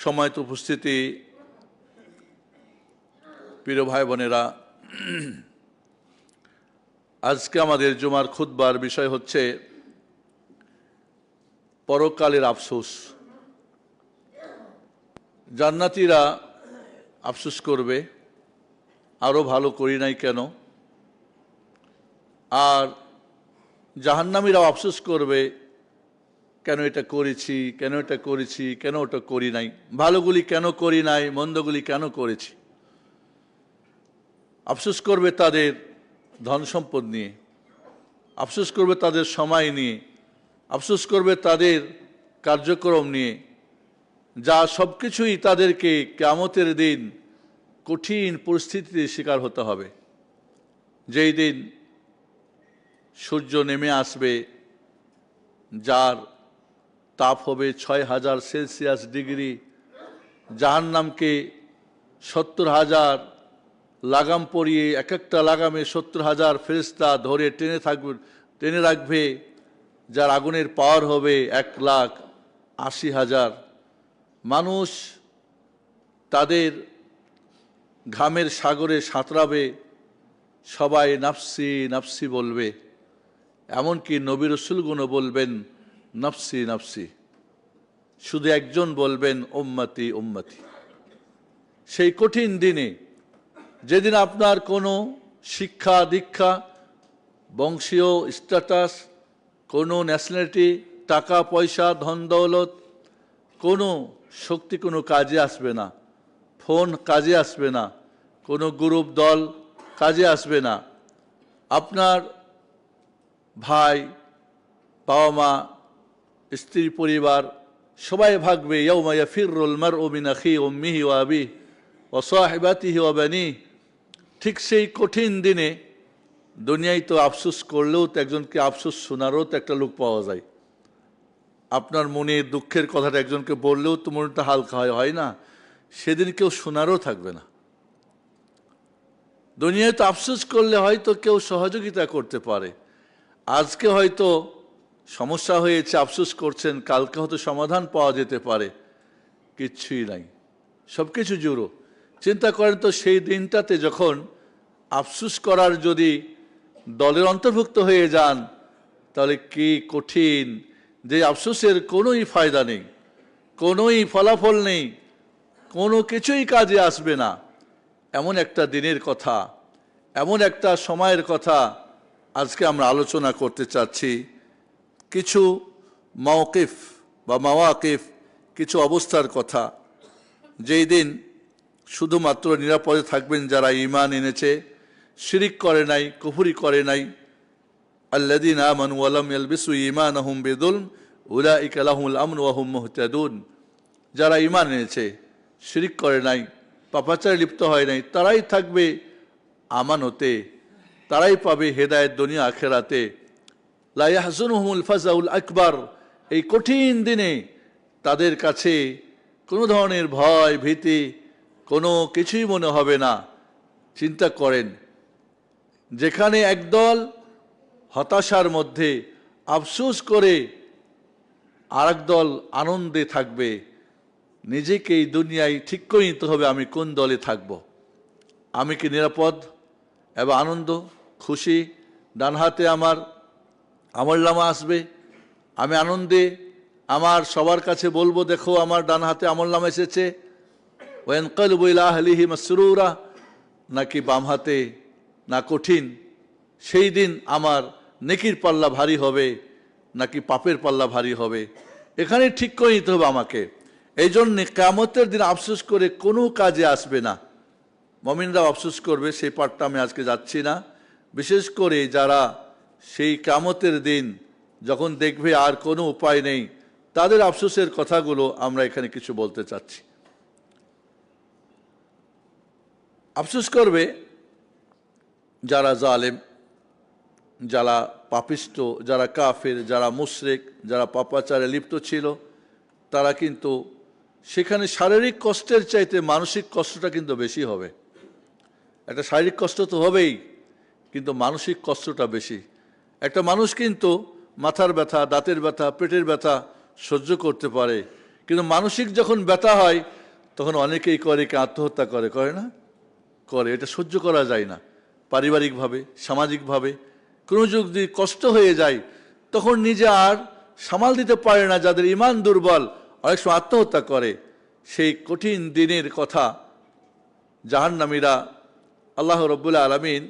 সম্মানিত উপস্থিতি, প্রিয় ভাই বোনেরা, আজকে আমাদের জুমার খুতবার বিষয় হচ্ছে পরকালের আফসোস। জান্নাতীরা আফসোস করবে আরো ভালো করি নাই কেন, আর জাহান্নামীরাও আফসোস করবে কেন এটা করেছি, কেন এটা করেছি, কেন ওটা করি নাই, ভালোগুলি কেন করি নাই, মন্দগুলি কেন করেছি। আফসোস করবে তাদের ধন সম্পদ নিয়ে, আফসোস করবে তাদের সময় নিয়ে, আফসোস করবে তাদের কার্যক্রম নিয়ে, যা সব কিছুই তাদেরকে কিয়ামতের দিন কঠিন পরিস্থিতির শিকার হতে হবে। যেই দিন সূর্য নেমে আসবে, যার তাপ হবে 6000 সেলসিয়াস ডিগ্রি, জাহান্নামকে 70,000 লাগাম পরিয়ে এক একটা লাগামে 70,000 ফেরেশতা ধরে টেনে রাখবে, যার আগুনের পাওয়ার হবে 1,80,000। মানুষ তাদের ঘামের সাগরে সাঁতরাবে, সবাই নাফসি নাফসি বলবে, এমনকি নবী রাসূলগণও বলবেন নাফসি নাফসি, শুধু একজন বলবেন উম্মতি উম্মতি। সেই কঠিন দিনে, যেদিন আপনার কোনো শিক্ষা দীক্ষা, বংশীয় স্ট্যাটাস, কোনো ন্যাশনালিটি, টাকা পয়সা, ধন দৌলত, কোনো শক্তি কোনো কাজে আসবে না, ফোন কাজে আসবে না, কোনো গ্রুপ দল কাজে আসবে না। আপনার ভাই, বাবা মা, স্ত্রী, পরিবার সবাই ভাগবে। ইয়াউমা ইয়াফিরুল মারউ মিন আখিহি ওয়া উম্মিহি ওয়া আবিহি ওয়া সাহিবাতিহি ওয়া বানিহি। ঠিক সেই কঠিন দিনে দুনিয়ায় তো আফসোস করলেও তো একজনকে আফসোস শোনারও তো একটা লোক পাওয়া যায়। আপনার মনে দুঃখের কথাটা একজনকে বললেও তো মনটা হালকা হয় না, সেদিন কেউ শোনারও থাকবে না। দুনিয়ায় তো আফসোস করলে হয়তো কেউ সহযোগিতা করতে পারে। আজকে হয়তো সমস্যা হয়েছে, আফসোস করছেন, কালকে হয়তো সমাধান পাওয়া যেতে পারে। কিচ্ছুই নাই, সব কিছু জুড়ো। চিন্তা করেন তো, সেই দিনটাতে যখন আফসোস করার যদি দলের অন্তর্ভুক্ত হয়ে যান, তাহলে কি কঠিন, যে আফসোসের কোনোই ফায়দা নেই, কোনোই ফলাফল নেই, কোনো কিছুই কাজে আসবে না। এমন একটা দিনের কথা, এমন একটা সময়ের কথা আজকে আমরা আলোচনা করতে চাচ্ছি। কিছু মাওকিফ বা মাওয়াকিফ, কিছু অবস্থার কথা, যেই দিন শুধুমাত্র নিরাপদে থাকবেন যারা ঈমান এনেছে, শিরিক করে নাই, কুফরি করে নাই। আল্লাযীনা আমানু ওয়া লাম ইয়ালবিসু ঈমানাহুম বিযুলম উলাইকা লাহুমুল আমনু ওয়া হুম মুহতাদুন। যারা ঈমান এনেছে, শিরিক করে নাই, পাপাচারে লিপ্ত হয় নাই, তারাই থাকবে আমানতে, তারাই পাবে হেদায়েত দুনিয়া আখিরাতে। লা ইয়াহজুনুহুমুল ফাজাউল আকবার। এই কঠিন দিনে তাদের কাছে কোনো ধরনের ভয় ভীতি কোনো কিছুই মনে হবে না। চিন্তা করেন, যেখানে একদল হতাশার মধ্যে আফসোস করে আর একদল আনন্দে থাকবে। নিজেকে এই দুনিয়ায় ঠিক করে নিতে হবে, আমি কোন দলে থাকব। আমি কি নিরাপদ এবং আনন্দ খুশি, ডান হাতে আমার আমলনামা আসবে, আমি আনন্দে আমার সবার কাছে বলবো, দেখো আমার ডান হাতে আমলনামা এসেছে, ওয়ানকালবু ইলা আহলিহি মাসরুরা, নাকি বাম হাতে না কঠিন। সেই দিন আমার নেকির পাল্লা ভারী হবে নাকি পাপের পাল্লা ভারী হবে, এখানে ঠিক করে নিতে হবে আমাকে। এই জন্য কিয়ামতের দিন আফসোস করে কোনো কাজে আসবে না। মুমিনরাও আফসোস করবে, সেই পাঠটা আমি আজকে যাচ্ছি না। বিশেষ করে যারা সেই কিয়ামতের দিন যখন দেখবে আর কোনো উপায় নেই, তাদের আফসোসের কথাগুলো আমরা এখানে কিছু বলতে চাচ্ছি। আফসোস করবে যারা জালেম, যারা পাপিষ্ট, যারা কাফের, যারা মুশরিক, যারা পাপাচারে লিপ্ত ছিল, তারা কিন্তু সেখানে শারীরিক কষ্টের চাইতে মানসিক কষ্টটা কিন্তু বেশি হবে। একটা শারীরিক কষ্ট তো হবেই, কিন্তু মানসিক কষ্টটা বেশি। একটা মানুষ কিন্তু মাথার ব্যথা, দাঁতের ব্যথা, পেটের ব্যথা সহ্য করতে পারে, কিন্তু মানসিক যখন ব্যথা হয় তখন অনেকেই করে, কে আত্মহত্যা করে, করে না? করে। এটা সহ্য করা যায় না, পারিবারিকভাবে, সামাজিকভাবে। কোনো যদি কষ্ট হয়ে যায় তখন নিজে আর সামাল দিতে পারে না, যাদের ঈমান দুর্বল অনেক সময় আত্মহত্যা করে। সেই কঠিন দিনের কথা জাহান্নামীরা, আল্লাহ রাব্বুল আলামিন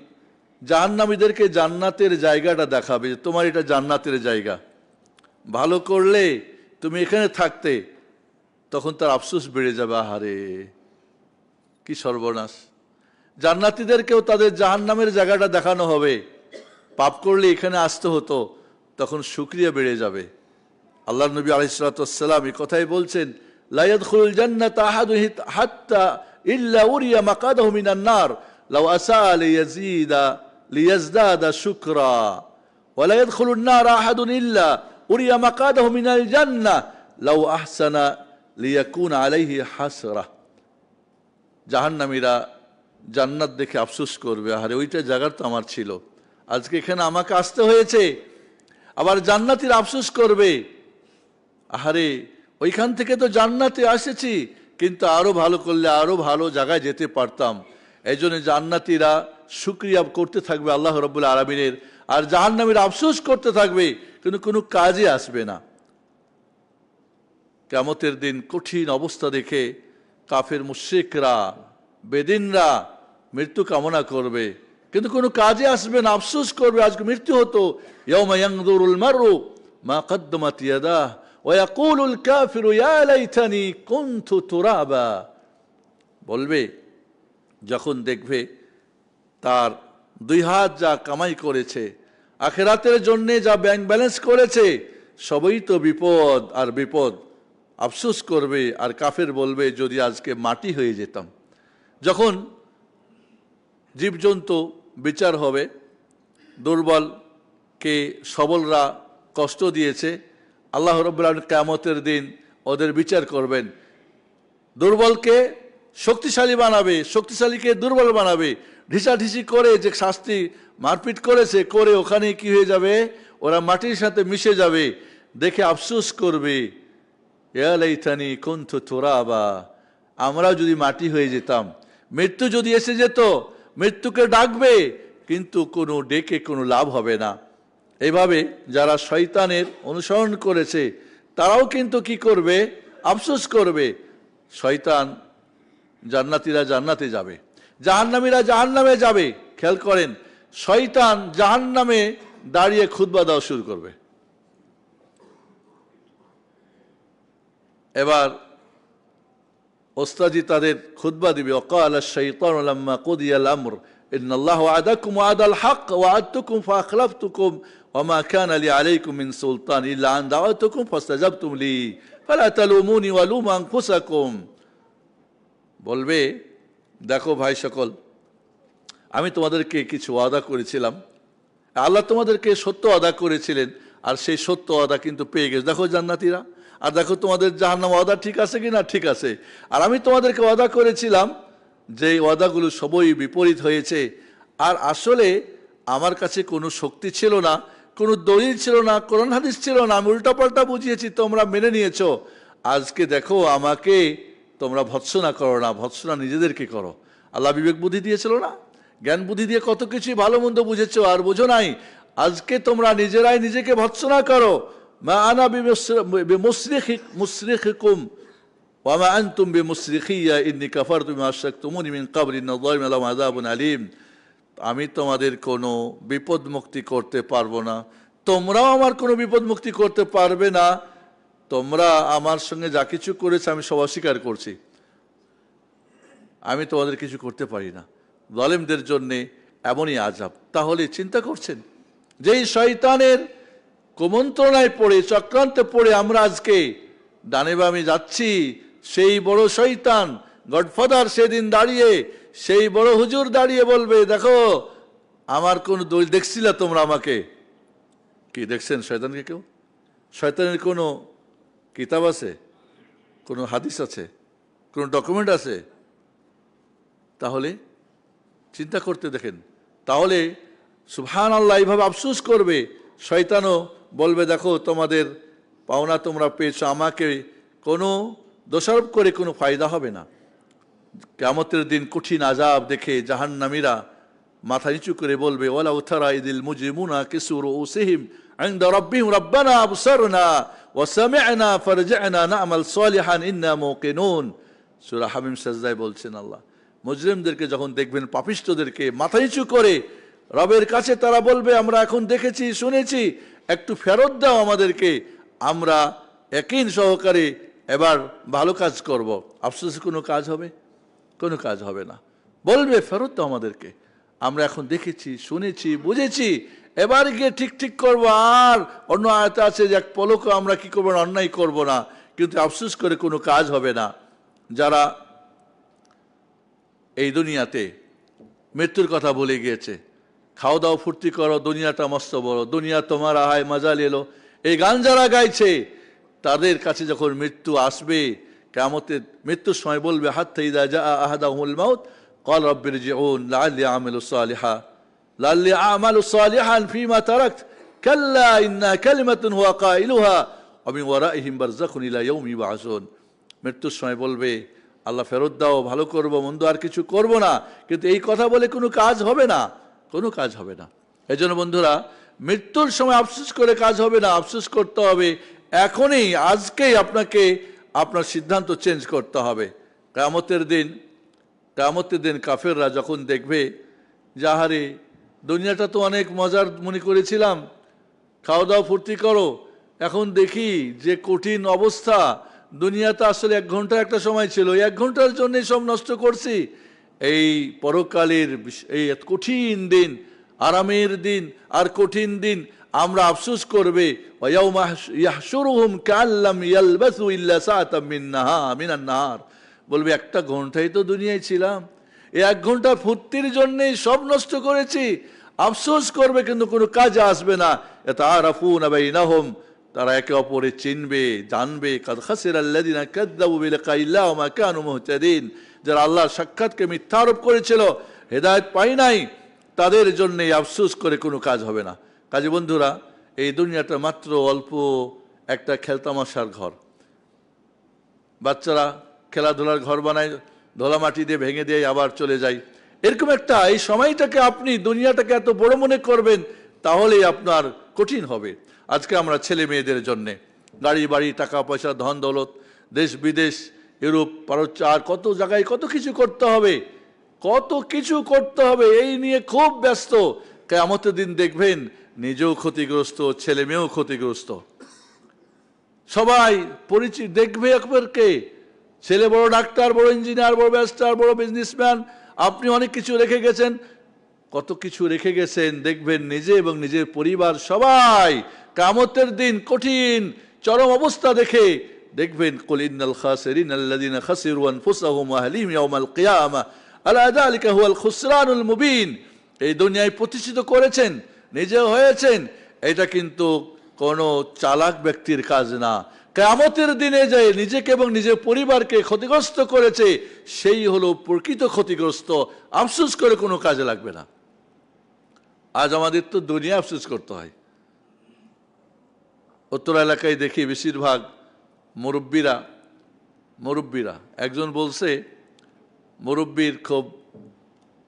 জাহান্নামীদেরকে জান্নাতের জায়গাটা দেখাবে, যে তোমার এটা জান্নাতের জায়গা, ভালো করলে তুমি এখানে থাকতে। তখন তার আফসোস বেড়ে যাবে, আহারে কি সর্বনাশ। জান্নাতীদেরকেও তাদের জাহান্নামের জায়গাটা দেখানো হবে, পাপ করলে এখানে আসতে হতো, তখন শুকরিয়া বেড়ে যাবে। আল্লাহ নবী আলাইহিস সালাতু ওয়াস সালাম এই কথাই বলছেন, লা ইয়াদখুলুল জান্নাতা আহাদুন হাত্তা ইল্লা উরিয়া মাকাদাহু মিনান নার লাউ আসা লিয়াজদাদা শুকরা ওয়া লা ইয়াদখুলুন নার আহাদুন ইল্লা উরিয়া মাকাদাহু মিনাল জান্নাহ লাউ আহসানা লিয়াকুনা আলাইহি হাসরা। জাহান্নামীরা জান্নাত দেখে আফসোস করবে, আরে ওইটা জায়গা তো আমার ছিল, আজকে এখানে আমাকে আসতে হয়েছে। আবার জান্নাতীরা আফসোস করবে, আহারে ওইখান থেকে তো জান্নাতে এসেছি, কিন্তু আরো ভালো করলে আরো ভালো জায়গায় যেতে পারতাম। এই জন্য জান্নাতীরা শুকরিয়া করতে থাকবে আল্লাহ রাব্বুল আলামিনের, আর জাহান্নামীরা আফসোস করতে থাকবে, কিন্তু কোনো কাজে আসবে না। কিয়ামতের দিন কঠিন অবস্থা দেখে কাফের মুশরিকরা, বেদিনরা মৃত্যু কামনা করবে, কিন্তু কোনো কাজে আসবে না, আফসোস করবে আজকে মৃত্যু হতো। ইয়াউমা ইয়ানজুরুল মারউ মা কদ্দামাত ইয়াদাহ ওয়া ইয়াকুলুল কাফিরু ইয়া লাইতানি কুনতু তুরাবা। বলবে যখন দেখবে তার দুই হাত যা কামাই করেছে, আখিরাতের জন্য যা ব্যাংক ব্যালেন্স করেছে, সবই তো বিপদ আর বিপদ। আফসোস করবে, আর কাফের বলবে যদি আজকে মাটি হয়ে যেতাম। যখন জীবজন্তু বিচার হবে, দুর্বলকে সবলরা কষ্ট দিয়েছে, আল্লাহ রাব্বুল আলামিন কিয়ামতের দিন ওদের বিচার করবেন। দুর্বলকে শক্তিশালী বানাবে, শক্তিশালীকে দুর্বল বানাবে। ঢিসাঢিসি করে যে শাস্তি মারপিট করেছে, করে ওখানে কি হয়ে যাবে, ওরা মাটির সাথে মিশে যাবে। দেখে আফসোস করবে, ইয়া লাইতানি কুনতু তুরাবা, আমরা যদি মাটি হয়ে যেতাম। মৃত্যু যদি এসে যেত, মৃত্যুকে ডাকবে, কিন্তু কোনো ডেকে কোনো লাভ হবে না। এইভাবে যারা শয়তানের অনুসরণ করেছে তারাও কিন্তু কি করবে, আফসোস করবে। শয়তান, জান্নাতীরা জান্নাতে যাবে, জাহান্নামীরা জাহান্নামে যাবে। খেয়াল করেন, শয়তান জাহান্নামে দাঁড়িয়ে খুতবা দেওয়া শুরু করবে। এবার ওস্তাজি তাদের খুতবা দিবে, ওয়াকালা শাইতানু লাম্মা কুদিয়াল আমর ইন্নাল্লাহা ওয়াদাকুম ওয়াদাল হক ওয়া'আদতুকুম ফাআখলাফতুকুম ওয়ামা কানা লি আলাইকুম মিন সুলতান ইল্লা আন দাওয়াতুকুম ফাস্তাজাবতুম লি ফালা তালুমুনি ওয়ালুমু আনফুসাকুম। বলবে, দেখো ভাই সকল, আমি তোমাদেরকে কিছু ওয়াদা করেছিলাম, আল্লাহ তোমাদেরকে সত্য ওয়াদা করেছিলেন, আর সেই সত্য ওয়াদা কিন্তু পেয়ে গেছে। দেখো জান্নাতীরা, আর দেখো তোমাদের জাহান্নাম ওয়াদা ঠিক আছে কি না, ঠিক আছে। আর আমি তোমাদেরকে ওয়াদা করেছিলাম, যে ওয়াদাগুলো সবই বিপরীত হয়েছে। আর আসলে আমার কাছে কোনো শক্তি ছিল না, কোনো দলিল ছিল না, কোরআন হাদিস ছিল না, আমি উল্টাপাল্টা বুঝিয়েছি, তোমরা মেনে নিয়েছো। আজকে দেখো আমাকে তোমরা ভৎসনা করো না, ভৎসনা নিজেদেরকে করো। আল্লাহ বিবেক বুদ্ধি দিয়েছিল না, জ্ঞান বুদ্ধি দিয়ে কত কিছুই ভালো মন্দ বুঝেছো, আর বোঝো নাই। আজকে তোমরা নিজেরাই নিজেকে ভৎসনা করো। মা আনা বিমুসরিখিকুম ওয়া মা আনতুম বিমুসরিখিয়া ইন্নী কাফারতু বিমা আশরাকতুমুনি মিন ক্বাবলি ইন্না যালিমিনা লাহুম আযাবুন আলীম। আমি তোমাদের কোনো বিপদ মুক্তি করতে পারবো না, তোমরাও আমার কোনো বিপদ মুক্তি করতে পারবে না। তোমরা আমার সঙ্গে যা কিছু করেছে আমি সব অস্বীকার করছি, আমি তোমাদের কিছু করতে পারি না। জালেমদের জন্যে এমনই আযাব। তাহলে চিন্তা করছেন, যেই শয়তানের কুমন্ত্রণায় পড়ে, চক্রান্তে পড়ে আমরা আজকে ডানে বামে যাচ্ছি, সেই বড় শয়তান গডফাদার সেদিন দাঁড়িয়ে, সেই বড় হুজুর দাঁড়িয়ে বলবে, দেখো আমার কোন দলিল দেখছিলা তোমরা আমাকে? কি দেখছেন শয়তানকে? কেউ শয়তানের কোনো কিতাব আছে, কোনো হাদিস আছে, কোনো ডকুমেন্ট আছে? তাহলে চিন্তা করতে দেখেন। তাহলে সুবহানাল্লাহ এইভাবে আফসোস করবে। শয়তানও বলবে, দেখো তোমাদের পাওনা তোমরা পেয়েছো, আমাকে কোনো দোষারোপ করে কোনো ফায়দা হবে না। কিয়ামতের দিন কঠিন আযাব দেখে জাহান্নামীরা মাথা নিচু করে বলবে, ওয়ালাউ তারা ইদিল মুজরিমুনা কিসু রুউসিহিম ইনদা রাব্বিহিম রাব্বানা আবসারনা ওয়া সামি'না ফারজি'না না'মাল সালিহান ইন্না মুকিনুন। সূরা হামিম সাজদায় বলছেন আল্লাহ, মুজরিমদেরকে যখন দেখবেন, পাপিষ্ঠদেরকে মাথা নিচু করে রবের কাছে তারা বলবে, আমরা এখন দেখেছি শুনেছি, একটু ফেরত দাও আমাদেরকে, আমরা ইয়াকিন সহকারে এবার ভালো কাজ করব। আফসোস কোনো কাজ হবে? কোনো কাজ হবে না। বলবে ফেরত দাও আমাদেরকে, আমরা এখন দেখেছি শুনেছি বুঝেছি, এবার গিয়ে ঠিক করব। আর অন্য আয়াতে আছে যে এক পলকও আমরা কি করবো না, অন্যায় করব না। কিন্তু আফসোস করে কোনো কাজ হবে না। যারা এই দুনিয়াতে মৃত্যুর কথা ভুলে গিয়েছে, খাও দাও ফুর্তি করো, দুনিয়াটা মস্ত বড়, দুনিয়া তোমার আহায় মজা লেলো, এই গান যারা গাইছে, তাদের কাছে যখন মৃত্যু আসবে, কিয়ামতের মৃত্যুর সময় বলবে, হাত্তা ইযা জা আহাদাহুমুল মাউত ক্বাল রাব্বি ইরজিউন লাআল্লি আমালু সালিহান ফীমা তারাকত কাল্লা ইন্না কালিমাতুন হুয়া কাইলুহা ওয়া মিন ওয়ারাইহিম বারযাখুন ইলা ইয়াউমি ইউবআসুন। মৃত্যুর সময় বলবে, আল্লাহ ফেরত দাও, ভালো করব, মন্দ আর কিছু করব না। কিন্তু এই কথা বলে কোনো কাজ হবে না, কোনো কাজ হবে না। এই জন্য বন্ধুরা, মৃত্যুর সময় আফসোস করে কাজ হবে না, আফসোস করতে হবে এখনই, আজকেই আপনাকে আপনার সিদ্ধান্ত চেঞ্জ করতে হবে। কিয়ামতের দিন কাফেররা যখন দেখবে, যাহারে দুনিয়াটা তো অনেক মজার মনে করেছিলাম, খাওয়া দাওয়া ফুর্তি করো, এখন দেখি যে কঠিন অবস্থা, দুনিয়াতে আসলে 1 ঘন্টা একটা সময় ছিল, 1 ঘন্টার জন্য সব নষ্ট করছি। এই পরকালের এই কঠিন দিন, আরামের দিন আর কঠিন দিন, আমরা আফসোস করবে, ওয়ায়াউমা ইয়াহশুরুহুম কাল্লাম ইয়ালবাসু ইল্লা সাআতাম মিনান নাহার। বলবে, 1 ঘন্টাই তো দুনিয়ায় ছিলাম, এই 1 ঘন্টা ফুর্তির জন্যই সব নষ্ট করেছি। আফসোস করবে কিন্তু কোনো কাজে আসবে না। ইয়াতাআরাফুনা বাইনাহুম, তারা একে অপরে চিনবে, জানবে। কাদ খাসিরাল্লাযিনা কাযযাবু বিলিকাইল্লাহি ওয়া মা কানু মুহতাদিন, যারা আল্লাহর সাক্ষাৎকে মিথ্যা আরোপ করেছিল, হেদায়েত পায় নাই, তাদের জন্য আফসোস করে কোনো কাজ হবে না। কাজে বন্ধুরা, এই দুনিয়াটা মাত্র অল্প একটা খেলতামাশার ঘর। বাচ্চারা খেলাধুলার ঘর বানায়, ধোলা মাটি দিয়ে ভেঙে দিয়ে আবার চলে যায়। এরকম একটা এই সময়টাকে আপনি দুনিয়াটাকে এত বড় মনে করবেন, তাহলেই আপনার কঠিন হবে। আজকে আমরা ছেলে মেয়েদের জন্যে গাড়ি বাড়ি, টাকা পয়সা, ধন দৌলত, দেশ বিদেশ, ইউরোপ পারস্য, আর কত জায়গায় কত কিছু করতে হবে, কত কিছু করতে হবে, এই নিয়ে খুব ব্যস্ত। কিয়ামতের দিন দেখবেন নিজেও ক্ষতিগ্রস্ত, ছেলে মেয়েও ক্ষতিগ্রস্ত। সবাই পরিচিত দেখবে একবারকে, ছেলে বড় ডাক্তার, বড় ইঞ্জিনিয়ার, বড় ব্যারিস্টার, বড় বিজনেসম্যান, আপনি অনেক কিছু রেখে গেছেন, কত কিছু রেখে গেছেন। দেখবেন নিজে এবং নিজের পরিবার সবাই কিয়ামতের দিন কঠিন চরম অবস্থা দেখে দেখবেন, কুল ইন্নাল খাসিরিনা আল্লাযিনা খাসিরু আনফুসাহুম ওয়া আহলিহিম ইয়াওমাল কিয়ামাহ আলা যালিকা হুয়াল খুসরানুল মুবিন। এই দুনিয়ায় প্রতিষ্ঠিত করেছেন, নিজে হয়েছেন, এটা কিন্তু কোনো চালাক ব্যক্তির কাজ না। কিয়ামতের দিনে যে নিজেকে এবং নিজের পরিবারকে ক্ষতিগ্রস্ত করেছে, সেই হলো প্রকৃত ক্ষতিগ্রস্ত। আফসোস করে কোনো কাজে লাগবে না। আজ আমাদের তো দুনিয়া আফসোস করতে হয়। উত্তর এলাকায় দেখি বেশিরভাগ মুরব্বীরা একজন বলছে, মুরব্বীর খুব,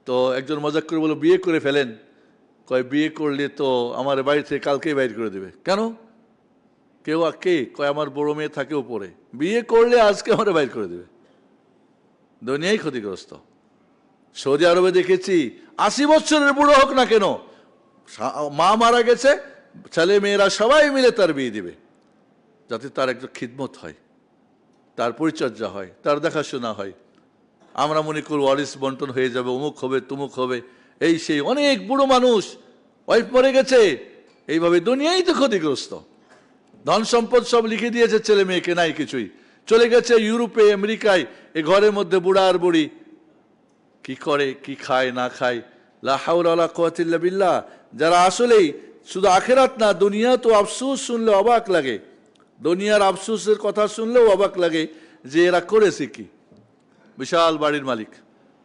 তো একজন মজাক করে বলে, বিয়ে করে ফেলেন। কয়, বিয়ে করলে তো আমার বাড়ি থেকে কালকেই বাইর করে দেবে। কেন? কেউ কে কয়, আমার বড় মেয়ে থাকে উপরে, বিয়ে করলে আজকে আমার বাইর করে দেবে। দুনিয়াই ক্ষতিগ্রস্ত। সৌদি আরবে দেখেছি, 80 বছরের বুড়ো হোক না কেন, মা মারা গেছে, ছেলে মেয়েরা সবাই মিলে তার বিয়ে দিবে, যাতে তার একটা খিদমত হয়, তার পরিচর্যা হয়, তার দেখাশোনা হয়। আমরা মনে করি ওয়ারিস বন্টন হয়ে যাবে, অমুক হবে তুমুক হবে, এই সেই, অনেক বুড়ো মানুষ, ওয়াইফ মরে গেছে, এইভাবে দুনিয়াই তো ক্ষতিগ্রস্ত। ধন সম্পদ সব লিখে দিয়েছে ছেলে মেয়েকে, নাই কিছুই, চলে গেছে ইউরোপে, আমেরিকায়। এই ঘরের মধ্যে বুড়া আর বুড়ি কি করে, কি খায় না খায়, লা হাওলা ওয়ালা কুওয়াতা ইল্লা বিল্লাহ। যারা আসলেই শুধু আখেরাত না, দুনিয়া তো আফসোস শুনলে অবাক লাগে, দুনিয়ার আফসোসের কথা শুনলেও অবাক লাগে যে এরা করেছে কি। বিশাল বাড়ির মালিক,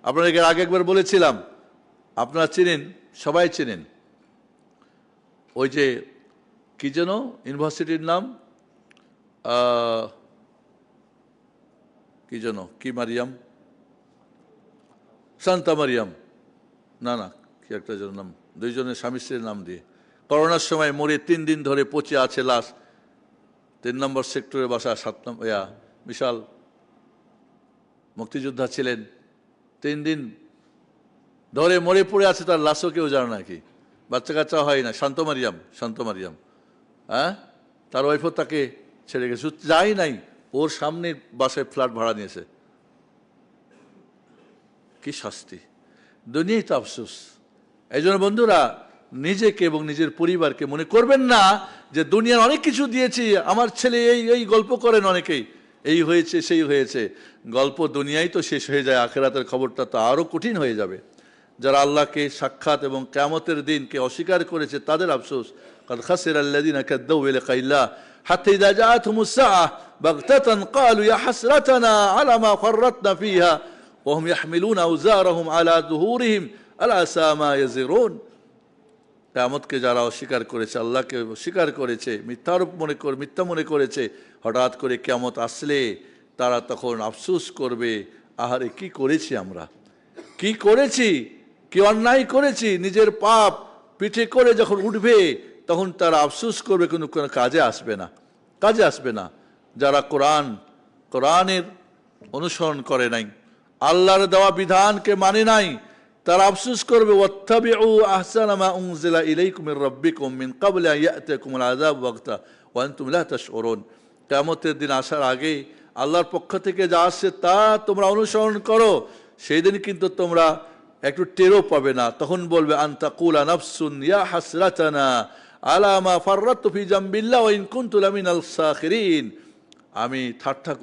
আপনাদের আগে একবার বলেছিলাম, আপনারা চেনেন, সবাই চেনেন, ওই যে কি যেন ইউনিভার্সিটির নাম, কি জন্য, কি মারিয়াম, সান্তা মারিয়াম, না না কি একটা জনের নাম, দুইজনের স্বামী স্ত্রীর নাম দিয়ে করোনার সময় মরে 3 দিন ধরে পচে আছে লাশ। 3 নম্বর সেক্টরে বাসা, 7 নম্বর বিশাল মুক্তিযোদ্ধা ছিলেন, 3 দিন ধরে মরে পড়ে আছে, তার লাশও কেউ জানে না, কি বাচ্চা কাচ্চা হয় না। শান্ত মারিয়াম, শান্ত মারিয়াম, হ্যাঁ, তার ওয়াইফও তাকে ছেড়ে গেছে, যাই নাই, ওর সামনে বাসায় ফ্ল্যাট ভাড়া নিয়েছে। কি শাস্তি! দুনিয়ায় তো আফসোস। এই জন্য বন্ধুরা, নিজেকে এবং নিজের পরিবারকে মনে করবেন না যে দুনিয়ার অনেক কিছু দিয়েছি, আমার ছেলে এই এই গল্প করেন অনেকেই, এই হয়েছে সেই হয়েছে। গল্প দুনিয়ায় তো শেষ হয়ে যায়, আখিরাতের খবরটা তো আরও কঠিন হয়ে যাবে। যারা আল্লাহকে সাক্ষাৎ এবং কিয়ামতের দিনকে অস্বীকার করেছে তাদের আফসোস। قد خسر الذين كذبوا بلقاء الله حتى إذا جاءتهم الساعة بغتة قالوا يا حسرتنا على ما فرطنا فيها وهم يحملون أوزارهم على ظهورهم ألا ساء ما يزرون। কিয়ামতকে যারা অস্বীকার করেছে, আল্লাহকে অস্বীকার করেছে, মিথ্যা মনে করেছে, হঠাৎ করে কিয়ামত আসলে তারা তখন আফসোস করবে, আহারে কি করেছি আমরা, কি করেছি, কি অন্যায় করেছি। নিজের পাপ পিঠে করে যখন উঠবে তখন তারা আফসোস করবে, কিন্তু কোনো কাজে আসবে না, কাজে আসবে না। যারা কোরআনের অনুসরণ করে নাই, আল্লাহর দেওয়া বিধানকে মানে নাই, তারা আফসোস করবে। ওয়াত্তাবিউ আহসানা মা উনজিলা ইলাইকুম মির রাব্বিকুম মিন ক্বাবলি আন ইয়াতিয়াকুমুল আযাব বাগতা ওয়া আনতুম লা তাশউরুন। কিয়ামতের দিন আসার আগে আল্লাহর পক্ষ থেকে যা আসছে তা তোমরা অনুসরণ করো, সেই দিন কিন্তু তোমরা একটু টেরও পাবে না। তখন বলবে আন তাকুলা নাফসুন ইয়া হাসরাতানা আলা মা ফাররাতু ফি জামবিল্লাহ ওয়া ইন কুনতু লামিনাল সাখিরিন। আমি ঠাট্টা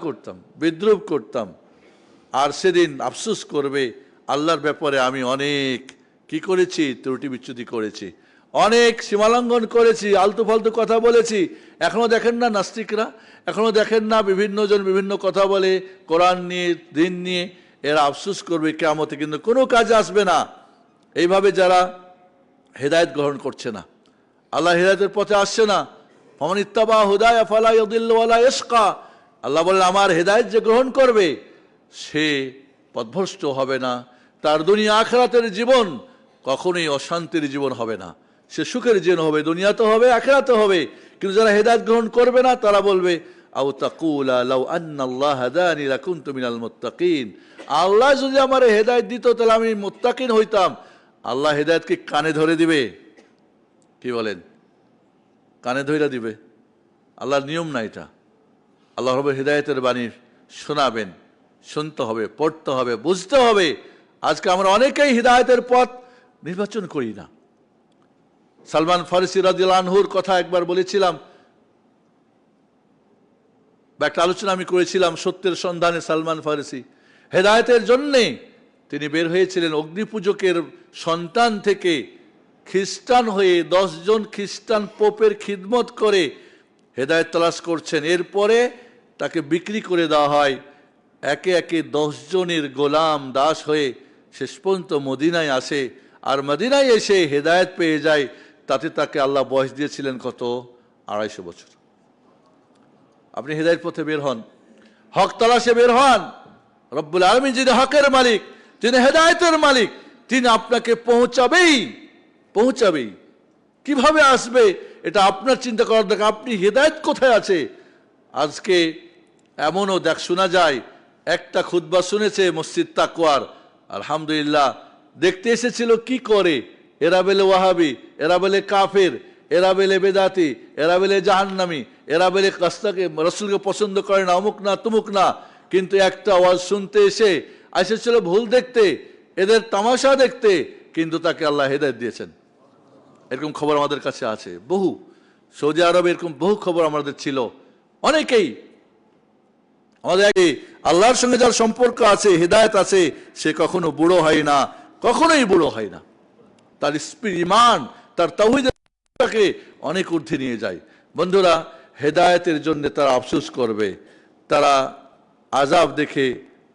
করতাম, বিদ্রূপ করতাম, আর সেদিন আফসোস করবে আল্লাহর ব্যাপারে আমি অনেক কি করেছি, ত্রুটি বিচ্যুতি করেছি, অনেক সীমালঙ্ঘন করেছি, আলতু ফালতু কথা বলেছি। এখনো দেখেন না নাস্তিকরা, এখনো দেখেন না বিভিন্ন জন বিভিন্ন কথা বলে কোরআন নিয়ে, দিন নিয়ে, এরা আফসোস করবে কিয়ামতে কিন্তু কোনো কাজে আসবে না। এইভাবে যারা হেদায়েত গ্রহণ করছে না, আল্লাহ হেদায়েতের পথে আসছে না, ফামান ইত্তাবা হুদায়া ফালা ইয়াদিল্লু ওয়ালা ইয়াশকা। আল্লাহ বলেন আমার হেদায়েত যে গ্রহণ করবে সে পথভ্রষ্ট হবে না, তার দুনিয়া আখিরাতের জীবন কখনোই অশান্তির জীবন হবে না, সে সুখের জীবন হবে, দুনিয়াতে হবে আখিরাতে হবে। কিন্তু যারা হেদায়েত গ্রহণ করবে না তারা বলবে আও তাকুলা লাউ আন্নাল্লাহ হাদানি লাকুনতু মিনাল মুত্তাকিন। আল্লাহ যদি আমার হেদায়েত দিত তাহলে আমি মুত্তাকিন হইতাম। আল্লাহ হেদায়েতকে কানে ধরে দিবে, কি বলেন, কানে ধরে দিবে? আল্লাহর নিয়ম না এটা। আল্লাহ রব্বুল হেদায়েতের বাণী শোনাবেন, শুনতে হবে, পড়তে হবে, বুঝতে হবে। আজকে আমরা অনেকেই হিদায়াতের পথ নির্বাচন করি না। সালমান ফারসি রাদিয়াল্লাহু আনহুর কথা একবার বলেছিলাম, বা একটা আলোচনা আমি করেছিলাম, সত্যের সন্ধানে সালমান ফারসি হেদায়েতের জন্যে তিনি বের হয়েছিলেন। অগ্নিপূজকের সন্তান থেকে খ্রিস্টান হয়ে 10 জন খ্রিস্টান পোপের খিদমত করে হেদায়েত তালাশ করছেন। এরপরে তাকে বিক্রি করে দেওয়া হয়, একে একে 10 জনের গোলাম দাস হয়ে শেষ পর্যন্ত মদিনায় আসে। আর মদিনায় এসে হেদায়েত পেয়ে যায়। তাতে তাকে আল্লাহ বয়স দিয়েছিলেন কত? 250 বছর। আপনি হেদায়েত পথে বের হন, হক তালাশে বের হন। রব্বুল আলামিন যিনি হকের মালিক, যিনি হেদায়েতের মালিক, তিনি আপনাকে পৌঁছাবেই। কিভাবে আসবে এটা আপনার চিন্তা করার দরকার। আপনি হেদায়েত কোথায় আছে? আজকে এমনও শোনা যায়, একটা খুতবা শুনেছে মসজিদ তাকওয়ার, আলহামদুলিল্লাহ, দেখতে এসেছিল কি করে, এরা বলে ওয়াহাবি, এরা বলে কাফের, এরা বলে বেদাতি, এরা বলে জাহান্নামী, এরা বলে রাসূলকে পছন্দ করে না, অমুক না তুমুক না। কিন্তু একটা ওয়াজ শুনতে এসেছিল ভুল দেখতে, এদের তামাশা দেখতে, কিন্তু তাকে আল্লাহ হেদায়েত দিয়েছেন। এরকম খবর আমাদের কাছে আছে বহু। সৌদি আরবে এরকম বহু খবর আমাদের ছিল। অনেকেই আমাদের আল্লাহর সঙ্গে যার সম্পর্ক আছে, হেদায়েত আছে, সে কখনো বুড়ো হয় না, কখনোই বুড়ো হয় না। তার ঈমান, তার তাওহীদকে অনেক ঊর্ধ্বে নিয়ে যায়। বন্ধুরা, হেদায়েতের জন্য তারা আফসোস করবে, তারা আযাব দেখে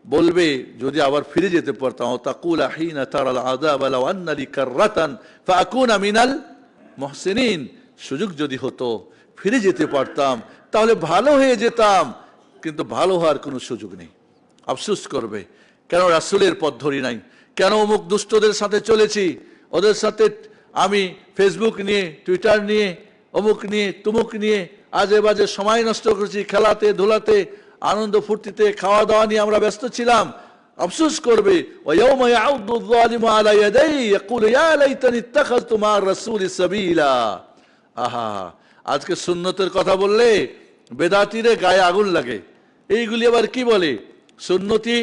বলবে যদি আবার ফিরে যেতে পারতাম। তাকুলা হিনা তারাল আযাব লাউ আন্না লি কাররাতান ফাকুনা মিনাল মুহসিনিন। সুযোগ যদি হতো, ফিরে যেতে পারতাম, তাহলে ভালো হয়ে যেতাম। কিন্তু ভালো হওয়ার কোনো সুযোগ নেই। আফসোস করবে, কেন রাসূলের পথ ধরি নাই, কেন অমুক দুষ্টদের সাথে চলেছি, ওদের সাথে আমি ফেসবুক নিয়ে, টুইটার নিয়ে, অমুক নিয়ে, তুমুক নিয়ে আজে বাজে সময় নষ্ট করেছি, খেলাতে ধুলাতে, আনন্দ ফুর্তিতে, খাওয়া দাওয়া নিয়ে আমরা ব্যস্ত ছিলাম। আফসোস করবে, ওয়ায়াউমা ইয়াউদু যালিমু আলা ইয়াদাইহি ইয়াকুলু ইয়া লাইতানি ইত্তাখাযতু মা'আর রাসূলি সাবিলা। আহা, আজকে সুন্নতের কথা বললে বেদাতিরে গায়ে আগুন লাগে। এইগুলি আবার কি বলে, সুন্নতি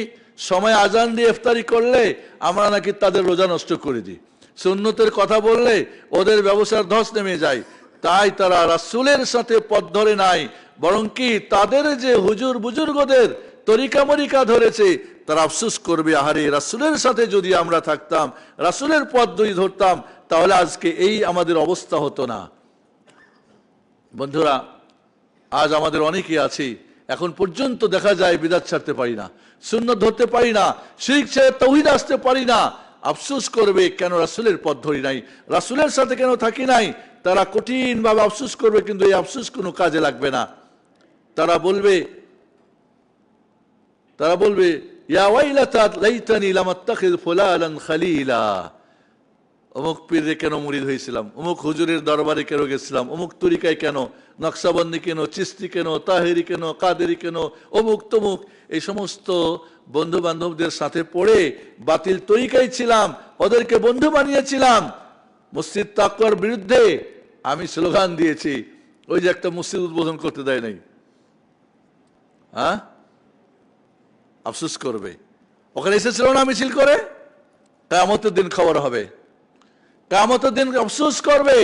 সময় আজান দিয়ে ইফতারি করলে আমরা নাকি তাদের রোজা নষ্ট করে দিই, সুন্নতের কথা বললে ওদের ব্যবসার ধস নেমে যায়। তাই তারা রাসূলের সাথে পথ ধরে নাই, বরং কি তাদের যে হুজুর বুজুর্গদের তরিকা মরিকা ধরেছে, তারা আফসোস করবে, আহারে রাসূলের সাথে যদি আমরা থাকতাম, রাসূলের পথ যদি ধরতাম, তাহলে আজকে এই আমাদের অবস্থা হতো না। বন্ধুরা, আজ আমাদের অনেকেই আছি এখন পর্যন্ত দেখা যায় বিদআত ছাড়তে পারি না, সুন্নাত ধরতে পারি না, শিরক ছেড়ে তাওহীদ আসতে পারি না। আফসোস করবে, কেন রাসূলের পথ ধরি নাই, রাসূলের সাথে কেন থাকি নাই। তারা কঠিনভাবে আফসোস করবে, কিন্তু এই আফসোস কোনো কাজে লাগবে না। তারা বলবে ইয়া ওয়াইলাতা লাইতানি লাম আত্তাখিয ফুলানান খলিলা। অমুক পীরে কেন মুরিদ হয়েছিলাম, অমুক হুজুরের দরবারে কেন গেছিলাম, অমুক তরিকায় কেন, নকশাবন্দি কেন, চিস্তি কেন, তাহেরি কেন, কাদেরি কেন, অমুক তমুক, এই সমস্ত বন্ধু বান্ধবদের সাথে পড়ে বাতিল তরিকায় ছিলাম, ওদেরকে বন্ধু বানিয়েছিলাম। মসজিদ তাকওয়ার বিরুদ্ধে আমি স্লোগান দিয়েছি, ওই যে একটা মসজিদ উদ্বোধন করতে দেয় নাই, হ্যাঁ, আফসোস করবে। ওখানে এসেছিল না মিছিল করে, কিয়ামতের দিন খবর হবে, কিয়ামতের দিন আফসোস করবে,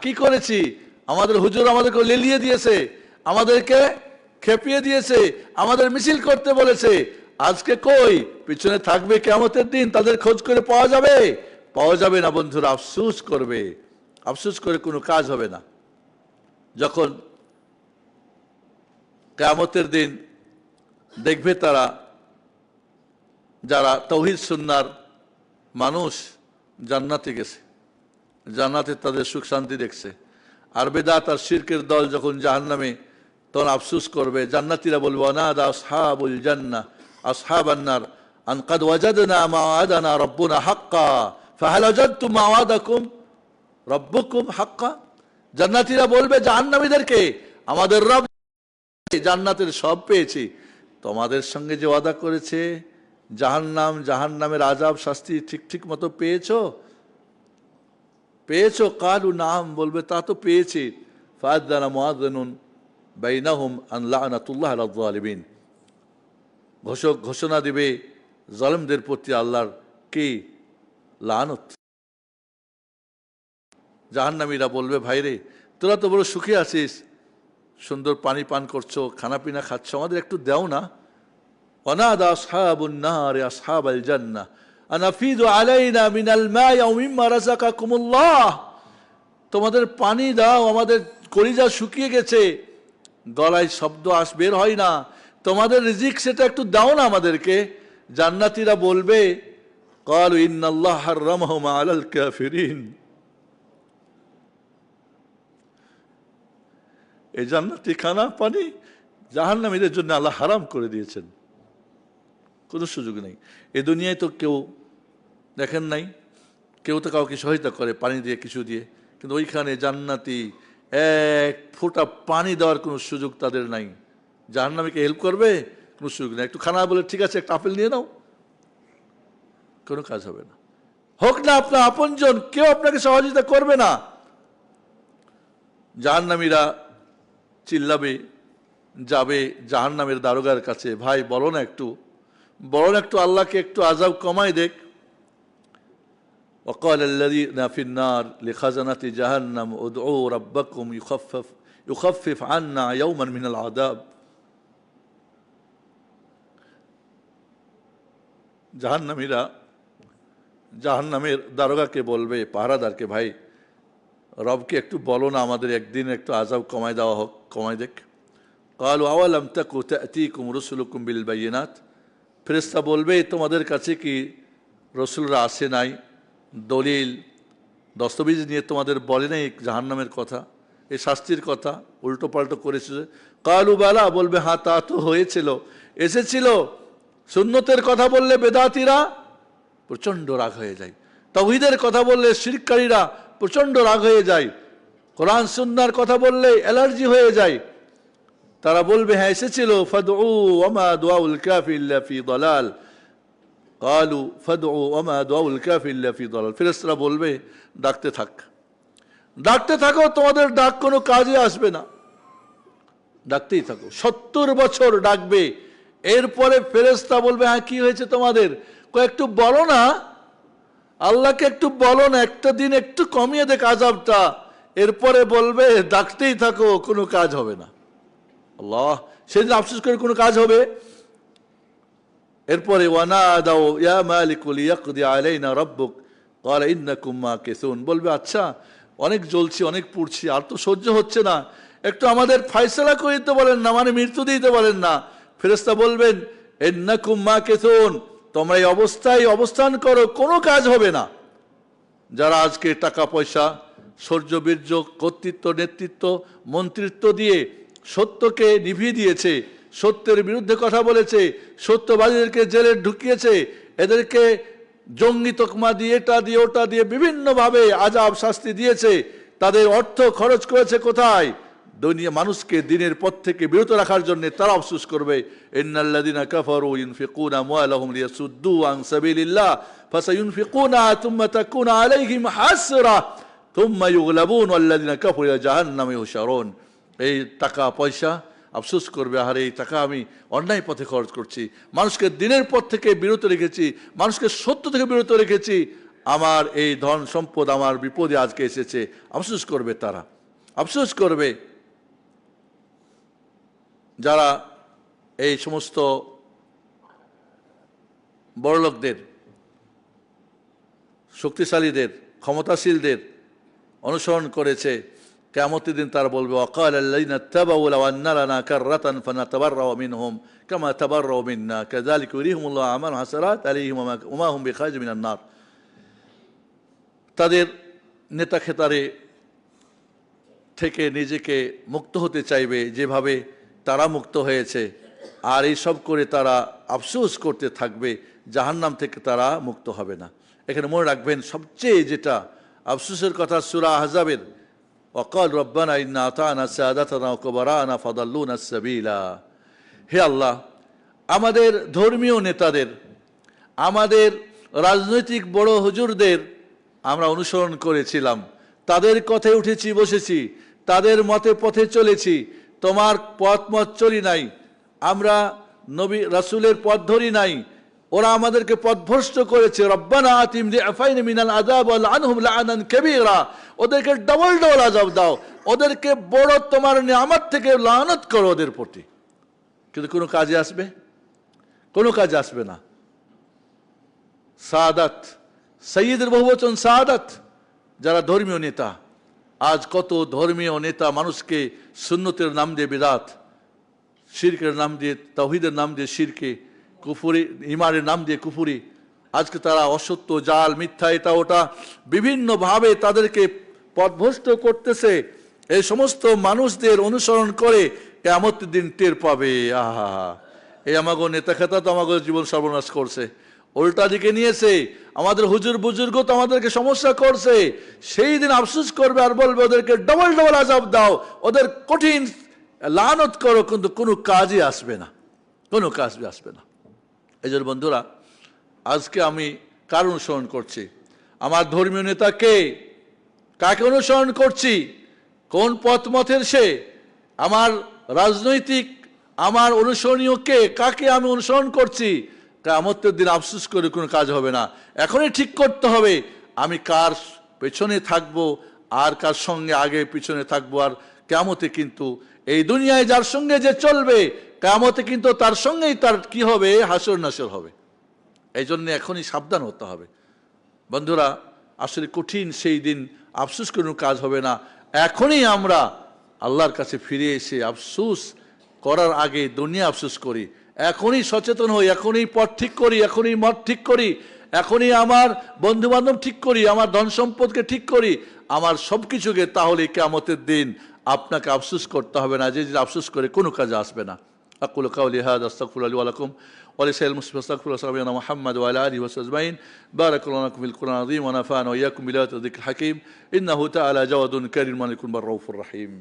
কি করেছি, আমাদের হুজুর আমাদেরকে লেলিয়ে দিয়েছে, আমাদেরকে খেপিয়ে দিয়েছে, আমাদের মিছিল করতে বলেছে, আজকে কই, পিছনে থাকবে কিয়ামতের দিন, তাদের খোঁজ করে পাওয়া যাবে না। বন্ধুরা, আফসোস করবে, আফসোস করে কোনো কাজ হবে না। যখন কিয়ামতের দিন দেখবে তারা, যারা তাওহীদ সুন্নাহর মানুষ জান্নাতে গেছে, জান্নাতে তাদের সুখ শান্তি দেখছে, আর বেদাত আর শিরকের দল যখন জাহান্নামে, তখন আফসোস করবে। জান্নাতীরা বলবে ওয়ানাদা আসহাবুল জান্নাহ আসহাবান নার আন কাদ ওয়াজাদনা মা ওয়াদানা রাব্বুনা হাক্কা ফাহাল ওয়াজাদতুম মা ওয়াদাকুম রাব্বুকুম হাক্কা। জান্নাতীরা বলবে জাহান্নামীদেরকে, আমাদের রব জান্নাতের সব পেয়েছি, তোমাদের সঙ্গে যে ওয়াদা করেছে জাহান্নামের আযাব শাস্তি ঠিক মতো পেয়েছো? কালু নাম, বলবে তা তো পেয়েছি। ফাআযানা মুআযযিনুন বাইনাহুম আন লা'নাতুল্লাহি আলাল যালিমিন। ঘোষণা দিবে জালেমদের প্রতি আল্লাহর কি লানত। জাহান্নামীরা বলবে, ভাইরে তোরা তো বড় সুখে আছিস, সুন্দর পানি পান করছো, খানা পিনা খাচ্ছ, আমাদের একটু দাও না। ওয়ানাদা আসহাবুন নারি আসহাবাল জান্নাহ আন আফিদু আলাইনা মিনাল মাই আও মিম্মা রাযাকাকুমুল্লাহ। তোমাদের পানি দাও, আমাদের কলিজা শুকিয়ে গেছে, গলায় শব্দ বের হয় না, তোমাদের রিজিক সেটা একটু দাও না আমাদেরকে। জান্নাতীরা বলবে ক্বালু ইন্নাল্লাহা হাররামাহুমা আলাল কাফিরিন। এই জান্নাতি খানা পানি জাহান্নামীদের জন্য আল্লাহ হারাম করে দিয়েছেন, কোনো সুযোগ নেই। এ দুনিয়ায় তো কেউ দেখেন নাই, কেউ তো কাউকে সহায়তা করে পানি দিয়ে, কিছু দিয়ে, কিন্তু ওইখানে জান্নাতি এক ফোঁটা পানি দেওয়ার কোনো সুযোগ তাদের নাই। জাহান্নামীকে হেল্প করবে, কোনো সুযোগ নেই। একটু খানা বলে ঠিক আছে একটা আপেল নিয়ে নাও, কোনো কাজ হবে না। হোক না আপনার আপনজন, কেউ আপনাকে সহযোগিতা করবে না। জাহান্নামীরা চিল্লাবে, যাবে জাহান্নামের দারোগার কাছে, ভাই বলো না একটু আল্লাহকে একটু আযাব কমাই দেখ। وقال الذين في النار لخزنة جهنم ادعوا ربكم يخفف عنا يوما من العذاب। জাহান্নামের দারোগাকে বলবে, পাহারাদারকে, ভাই রবকে একটু বলো না আমাদের একদিন একটু আযাব কমাই দেওয়া হোক, কমাই দেখ। قالوا أولم تكن تأتيكم رسلكم بالبينات। ফেরেশতা বলবে, তোমাদের কাছে কি রসুলরা আসে নাই, দলিল দস্তবিজ নিয়ে তোমাদের বলে নাই জাহান্নামের কথা, এই শাস্তির কথা, উল্টো পাল্টো করেছে। কালু বালা, বলবে হ্যাঁ তা তো হয়েছিল, এসেছিল। সুন্নতের কথা বললে বেদাতিরা প্রচন্ড রাগ হয়ে যায়, তাওহীদের কথা বললে শিরকারীরা প্রচন্ড রাগ হয়ে যায়, কোরআন সুন্নাহর কথা বললে অ্যালার্জি হয়ে যায়। তারা বলবে হ্যাঁ এসেছিল, ফাদউ ওয়ামা দুআউল কাফির ইল্লা ফি দালাল, কালু ফাদউ ওয়ামা দুআউল কাফির ইল্লা ফি দালাল। ফেরেশতারা বলবে ডাকতে থাক, ডাকতে থাকো, তোমাদের ডাক কোনো কাজে আসবে না, ডাকতেই থাকো। 70 বছর ডাকবে, এরপরে ফেরেশতা বলবে হ্যাঁ কি হয়েছে তোমাদের, একটু বলো না, আল্লাহকে একটু বলো না, একটা দিন একটু কমিয়ে দেখ আযাবটা। এরপরে বলবে ডাকতেই থাকো, কোনো কাজ হবে না। আল্লাহ, সেদিন আফসোস করে কোনো কাজ হবে? এরপরে ওয়ানাদাউ ইয়া মালিকু লিয়াকদি আলাইনা রাব্বুক ক্বালা ইন্নাকুম মাকিসুন, বলবে আচ্ছা অনেক জ্বলছি, অনেক পুড়ছি, আর তো সহ্য হচ্ছে না, একটু আমাদের ফয়সালা করে দিতে বলেন না, মানে মৃত্যু দিতে বলেন না। ফেরেশতা বলবেন ইন্নাকুম মাকিসুন, তোমরা এই অবস্থায় অবস্থান করো, কোনো কাজ হবে না। যারা আজকে টাকা পয়সা, শৌর্য বীর্য, কর্তৃত্ব, নেতৃত্ব, মন্ত্রিত্ব দিয়ে সত্যকে নিভিয়ে দিয়েছে, সত্যের বিরুদ্ধে কথা বলেছে, সত্যবাদীদেরকে জেলে ঢুকিয়েছে, এদেরকে জঙ্গি তকমা দিয়ে, এটা দিয়ে, ওটা দিয়ে বিভিন্নভাবে আযাব শাস্তি দিয়েছে, তাদের অর্থ খরচ করেছে কোথায়? দুনিয়া মানুষকে দিনের পথ থেকে বিরত রাখার জন্য। তারা আফসোস করবে ইন্নাল্লাযীনা কাফারু ইউনফিকুনা আমওয়ালাহুম লিয়াসুদ্দু আন সাবিলিল্লাহ ফাসায়ুনফিকুনাহা থুম্মা তাকুনু আলাইহিম হাসরা থুম্মা ইউগলাবুন ওয়াল্লাযীনা কাফারু ইলা জাহান্নামে ইউহশারুন। এই টাকা পয়সা আফসোস করবে, আর এই টাকা আমি অন্যায় পথে খরচ করছি, মানুষকে দিনের পথ থেকে বিরত রেখেছি, মানুষকে সত্য থেকে বিরত রেখেছি, আমার এই ধন সম্পদ আমার বিপদে আজকে এসেছে। আফসোস করবে তারা, আফসোস করবে যারা এই সমস্ত বড়লোকদের, শক্তিশালীদের, ক্ষমতাশীলদের অনুসরণ করেছে। কিয়ামতের দিন তারা বলবে ওয়াকাল আল্লাযীনা ইত্তাবাউ লাউ আন্না লানা কাররাতান ফানাতাবাররাউ মিনহুম কামা তাবাররাউ মিন্না কাযালিকা ইউরিহিমুল্লাহু আমাল হাসারাত আলাইহিম ওয়া মা হুম বিখারিজিন মিনান নার। তাদের নেতা খেতারে থেকে নিজেকে মুক্ত হতে চাইবে, যেভাবে তারা মুক্ত হয়েছে, আর এই সব করে তারা আফসোস করতে থাকবে, জাহান্নাম থেকে তারা মুক্ত হবে না। এখানে মনে রাখবেন সবচেয়ে যেটা আফসোসের কথা, সূরা আহজাবের ওয়াকাল রব্বানা ইন্না আতানা সাদাতানা ওয়া কুবারানা ফাদাল্লুনা সাবিলা। হে আল্লাহ, আমাদের ধর্মীয় নেতাদের, আমাদের রাজনৈতিক বড় হুজুরদের আমরা অনুসরণ করেছিলাম, তাদের কথায় উঠেছি বসেছি, তাদের মতে পথে চলেছি, তোমার পথ মত চলি নাই, আমরা নবী রাসূলের পথ ধরি নাই, ওরা আমাদেরকে পথভ্রষ্ট করেছে। রব্বানা আতিম দিআফাইন মিনাল আযাব ওয়া লাআনহুম লাআনান কাবীরা, ওদেরকে ডবল ডবল আযাব দাও, ওদেরকে বড় তোমার নিয়ামত থেকে লানত করো ওদের প্রতি। কিন্তু কোনো কাজে আসবে? কোনো কাজে আসবে না। সাদাত, সাইয়্যিদের বহুবচন সাদাত, যারা ধর্মীয় নেতা। আজ কত ধর্মীয় নেতা মানুষকে সুন্নতের নাম দিয়ে বিদআত, শিরকের নাম দিয়ে তাওহীদের নাম দিয়ে শিরকে, কুফরি ঈমানের নাম দিয়ে কুফরি, আজকে তারা অসত্য, জাল, মিথ্যা, এটা ওটা বিভিন্নভাবে তাদেরকে পথভ্রষ্ট করতেছে। এই সমস্ত মানুষদের অনুসরণ করে কিয়ামতের দিন টের পাবে, আহা এই আমাগো নেতা খেতা তো আমাগো জীবন সর্বনাশ করছে, উল্টা দিকে নিয়েছে, আমাদের হুজুর বুজুর্গ তো আমাদেরকে সমস্যা করছে। সেই দিন আফসোস করবে আর বলবে ওদেরকে ডবল ডবল আযাব দাও, ওদের কঠিন লানত করো, কিন্তু কোনো কাজই আসবে না, কোনো কাজ আসবে না। এই জন্য বন্ধুরা, আজকে আমি কার অনুসরণ করছি? আমার ধর্মীয় নেতা কে? কাকে অনুসরণ করছি? কোন পথ মতের সে? আমার রাজনৈতিক, আমার অনুসরণীয় কে? কাকে আমি অনুসরণ করছি? কিয়ামতের দিন আফসোস করে কোনো কাজ হবে না। এখনই ঠিক করতে হবে আমি কার পেছনে থাকবো আর কার সঙ্গে আগে পিছনে থাকবো। আর কিয়ামতে কিন্তু এই দুনিয়ায় যার সঙ্গে যে চলবে, কিয়ামতে কিন্তু তার সঙ্গেই তার কি হবে? হাসর নাসর হবে। এই জন্য এখনই সাবধান হতে হবে বন্ধুরা। আসলে কঠিন সেই দিন, আফসোস কোনো কাজ হবে না। এখনই আমরা আল্লাহর কাছে ফিরে এসে আফসোস করার আগে দুনিয়া আফসোস করি, এখনই সচেতন হই, এখনই পথ ঠিক করি, এখনই মত ঠিক করি, এখনই আমার বন্ধু বান্ধব ঠিক করি, আমার ধন সম্পদকে ঠিক করি, আমার সব কিছুকে। তাহলে কিয়ামতের দিন আপনাকে আফসোস করতে হবে না, যে আফসোস করে কোনো কাজে আসবে না। আকুলু কাউলি হাযা আস্তাগফিরুল্লাহ লি ওয়া লাকুম ওয়া লিসাইরিল মুসলিমিন আস্তাগফিরুল্লাহ সাল্লাল্লাহু আলা মুহাম্মাদ ওয়া আলা আলিহি ওয়া সাহবিহি আজমাইন। বারাকাল্লাহু লাকুম ফিল কুরআনিল আযীম ওয়া নাফা'না ওয়া ইয়্যাকুম বিল আয়াতি ওয়া যিকরিল হাকীম। ইন্নাহু তাআলা জাওয়াদুন কারীমুন মালিকুন রাউফুর রাহিম।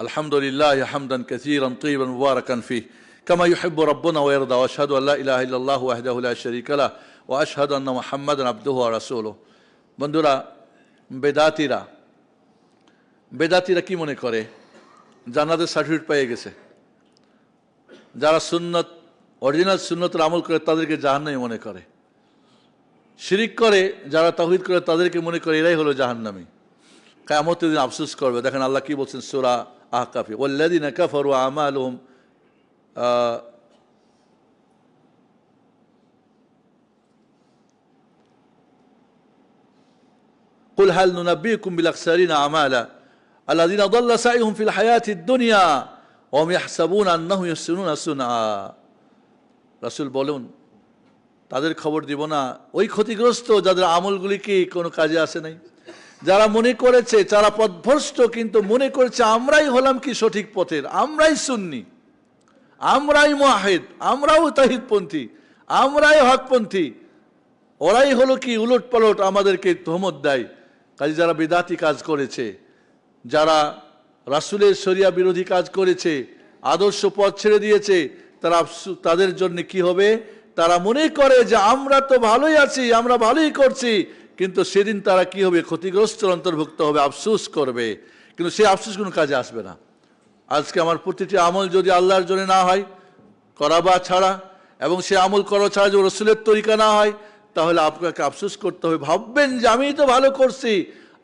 আলহামদুলিল্লাহ হামদান কাসীরান তাইয়িবান মুবারাকান ফীহি কামা ইউহিব্বু রাব্বুনা ওয়া ইয়ারদা। ওয়া আশহাদু আল্লা ইলাহা ইল্লাল্লাহু ওয়াহদাহু লা শারীকা লাহু ওয়া আশহাদু আন্না মুহাম্মাদান আবদুহু ওয়া রাসূলুহু। বন্ধুরা, বেদাতিরা কি মনে করে? জান্নাতের সার্টিফিকেট পেয়ে গেছে। যারা সুন্নত, অরিজিনাল সুন্নতের আমল করে তাদেরকে জাহান্নামী মনে করে। শিরিক করে যারা তাওহীদ করে তাদেরকে মনে করে এরাই হলো জাহান্নামী। কিয়ামতের দিন আফসোস করবে। দেখেন আল্লাহ কি বলছেন সূরা আহকাফে, ওয়াল্লাযিনা কাফারু আমালুহুম কুল হাল নুনাব্বিউকুম বিল আখসারিনা আমালা আল্লাযিনা দাল্লা সাইহুম ফিল হায়াতিদ দুনিয়া ওয়া হুম ইয়াহসাবুনা আন্নাহুম ইহসিনুনা সুনআ। রাসূল বলুন, তাদের খবর দিব না ওই ক্ষতিগ্রস্ত যাদের আমলগুলি কি কোনো কাজে আসে নাই, যারা মনে করেছে, যারা পথভ্রষ্ট কিন্তু মনে করেছে আমরাই হলাম কি সঠিক পথের, আমরাই সুন্নি, আমরাই মুওয়াহিদ, আমরাও তাওহীদপন্থী, আমরাই হকপন্থী, ওরাই হলো কি উলট পালট আমাদেরকে তোহমত দেয়। কাজে যারা বিদাতি কাজ করেছে, যারা রাসূলের শরিয়া বিরোধী কাজ করেছে, আদর্শ পথ ছেড়ে দিয়েছে, তাদের জন্য কি হবে? তারা মনে করে যে আমরা তো ভালোই আছি, আমরা ভালোই করছি, কিন্তু সেদিন তারা কি হবে? ক্ষতিগ্রস্ত অন্তর্ভুক্ত হবে, আফসোস করবে। কিন্তু সেই আফসোস কোনো কাজে আসবে না। আজকে আমার প্রতিটি আমল যদি আল্লাহর জন্য না হয়, করা বা ছাড়া, এবং সে আমল করা ছাড়া যদি রাসূলের তরিকা না হয়, তাহলে আপনাকে আফসোস করতে হবে। ভাববেন যে আমি তো ভালো করছি,